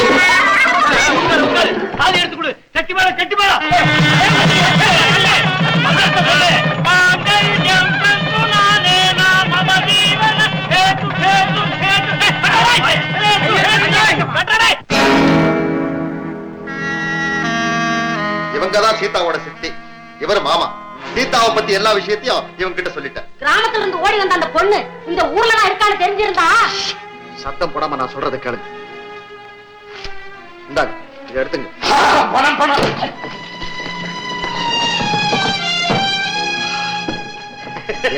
தாலி எடுத்து கொடு. கட்டி மேல, கட்டி மேல. இவங்கதான் சீதாவோட சித்தி, இவர் மாமா. சீதாவை பத்தி எல்லா விஷயத்தையும் இவங்க கிட்ட சொல்லிட்டேன். கிராமத்துல இருந்து ஓடி வந்த அந்த பொண்ணு இந்த ஊர்ல தான் இருக்கான்னு தெரிஞ்சிருந்தா சத்தம் போடாம நான் சொல்றதை கேளுங்க. இந்தாங்க, இதை எடுத்துங்க. பணம் பணம்.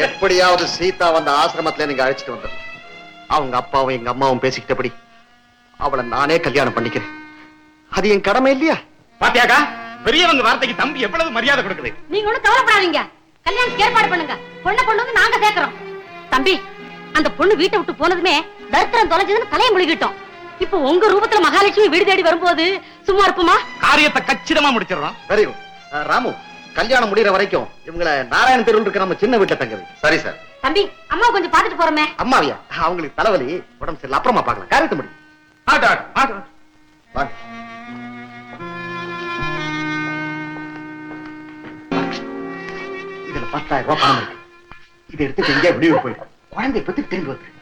எப்படியாவது சீதா வந்த ஆசிரமத்துல நீங்க அழைச்சிட்டு வந்த அவங்க அப்பாவும் எங்க அம்மாவும் பேசிக்கிட்டபடி அவளை நானே கல்யாணம் பண்ணிக்கிறேன். அது என் கடமை இல்லையா? பாத்தியாக்கா, பெரியவங்க வார்த்தைக்கு தம்பி எவ்வளவு மரியாதை கொடுக்குது. நீங்க ஒண்ணும் கவலைப்படாதீங்க. கல்யாணத்துக்கு ஏற்பாடு பண்ணுங்க. பொண்ணை கொண்டு வந்து நாங்க சேர்க்கிறோம். தம்பி, அந்த பொண்ணு வீட்டை விட்டு போனதுமே தரித்திரம் தொலைஞ்சதுன்னு தலையை முழுகிட்டோம். இப்ப உங்க ரூபத்துல மகாலட்சுமி வீடு தேடி வரும்போது சும்மா இருப்புமா? காரியத்தை கச்சிதமா முடிச்சிடறோம். Very good. ராமு, கல்யாணம் முடிகிற வரைக்கும் இவங்களை நாராயண தெருவில் இருக்க நம்ம சின்ன வீட்டுல தங்குது. சரி சார். தம்பி, அம்மாவை கொஞ்சம் பாத்துட்டு போறோமே. அம்மாவியா? அவங்களுக்கு தலைவலி, உடம்பு சரியில்லை, அப்புறமா பார்க்கலாம். காரியத்தை முடியும். வாங்க. இதுல 10,000 ரூபாய் பணம் இருக்கு. இதை எடுத்து எங்கேயா வெளியூர் போயிடும். குழந்தை பத்தி திரும்பி வந்து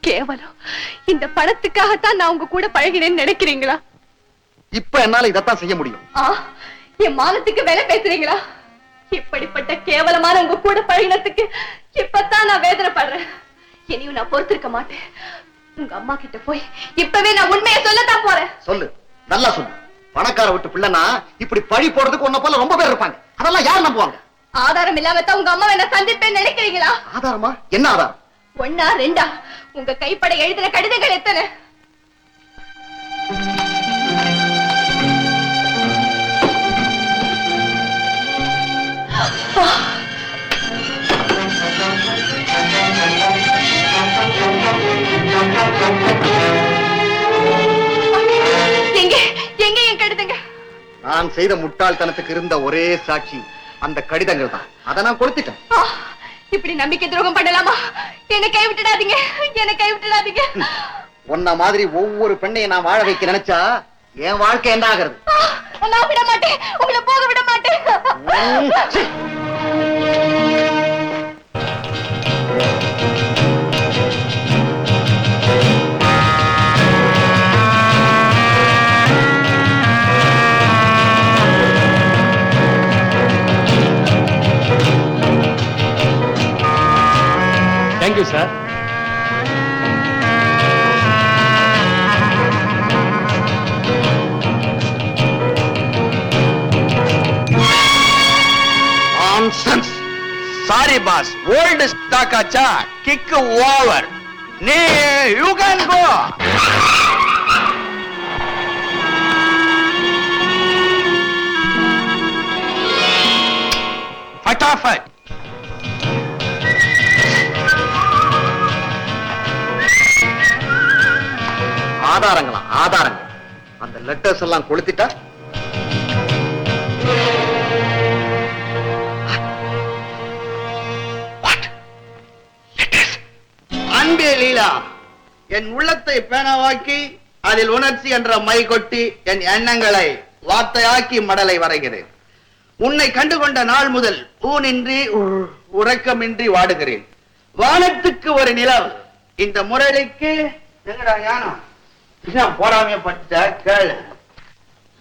கேவலம் இந்த பணத்துக்காகத்தான் நான் உங்க கூட பழகினேன்னு நினைக்கிறீங்களா? இப்ப என்னால இதைத்தான் செய்ய முடியும். என் மானத்துக்கு வேலை பேசுறீங்களா? இப்படிப்பட்ட கேவலமான உங்க கூட பழகினத்துக்கு இப்பதான் நான் வேதனைப்படுறேன். இனியும் நான் பொறுத்திருக்க மாட்டேன். உங்க அம்மா கிட்ட போய் இப்பவே நான் உண்மையை சொல்லத்தான் போறேன். சொல்லு, நல்லா சொல்லு. பணக்கார விட்டு பிள்ளைனா இப்படி பழி போடுறதுக்கு உன்ன போல ரொம்ப பேர் இருப்பாங்க. அதெல்லாம் யார் நம்புவாங்க? ஆதாரம் இல்லாம தான் உங்க அம்மா என்ன சந்திப்பேன்னு நினைக்கிறீங்களா? ஆதாரமா? என்ன ஆதாரம்? 1 2 உங்க கைப்பட எழுதின கடிதங்கள் எத்தனை? எங்க எங்க என் கடிதங்க? நான் செய்த முட்டாள்தனத்துக்கு இருந்த ஒரே சாட்சி அந்த கடிதங்கள் தான். அதை நான் கொடுத்துட்டேன். இப்படி நம்பிக்கை துரோகம் பண்ணலாமா? என்னை கைவிட்டுடாதீங்க, என்னை கைவிட்டுடாதீங்க. உன்ன மாதிரி ஒவ்வொரு பெண்ணையும் நான் வாழ வைக்க நினைச்சா என் வாழ்க்கை என்ன ஆகிறது? நான் விட மாட்டேன், உங்களை போக விட மாட்டேன். Thank you, sir. Nonsense. Sorry, boss. Old stock acha. Kick over. You can go. Fatafat. ஆதாரங்கள். அந்த லெட்டர்ஸ் எல்லாம் கொளுத்திட்டா அன்பே லீலா, என் உள்ளத்தை பேனாவாக்கி அதில் உணர்ச்சி என்ற மை கொட்டி என் எண்ணங்களை வார்த்தையாக்கி மடலை வரைகிறேன். உன்னை கண்டுகொண்ட நாள் முதல் ஊனின்றி உறக்கமின்றி வாடுகிறேன். வானத்துக்கு ஒரு நிலவு, இந்த முரளிக்கு எங்கடா ஞானம் போடாமைய பட்ட கேளு.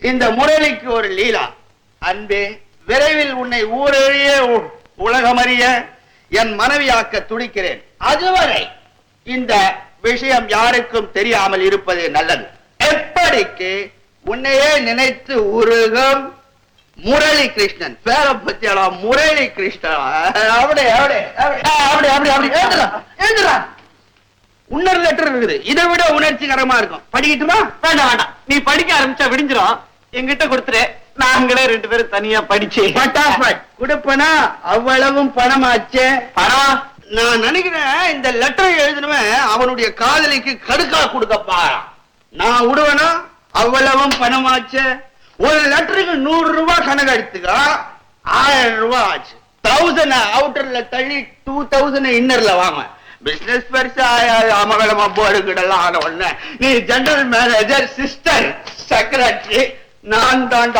இந்த முரளிக்கு ஒரு லீலா. அன்பே, விரைவில் உன்னை ஊரறிய உலகமறிய என் மனைவியாக்க துடிக்கிறேன். அதுவரை இந்த விஷயம் யாருக்கும் தெரியாமல் இருப்பது நல்லது. எப்படிக்கு உன்னையே நினைத்து உருகும் முரளி கிருஷ்ணன். பேரை பத்தியா முரளி கிருஷ்ணன். இன்னொரு லெட்டர் இருக்குது, இதை விட உணர்ச்சிகரமா இருக்கும். படிக்கட்டுமா? வேண்டாம் வேண்டாம், நீ படிக்க ஆரம்பிச்சா விடிஞ்சிரும். என்கிட்ட கொடுத்துரு, நாங்களே 2 பேரும் தனியா படிச்சு கொடுப்பனா அவ்வளவும் பணமாச்சே. பணமா? நான் நினைக்கிறேன் இந்த லெட்டர் எழுதினவன் அவனுடைய காதலிக்கு கடுக்கா கொடுக்க பாரான். நான் விடுவேனா? அவ்வளவும் பணமாச்சு. ஒரு லெட்டருக்கு 100 ரூபாய் கணக்கு எடுத்துக்கா, 1000 ரூபாய் ஆச்சு. 1000 அவுட்டர்ல தள்ளி 2000 இன்னர்ல வாங்க. பிசினஸ் பெருசா அமகலமா போடுகிடலாம் ஆன உடனே நீ ஜெனரல் மேனேஜர், சிஸ்டர், செக்ரட்டரி, நான் தான்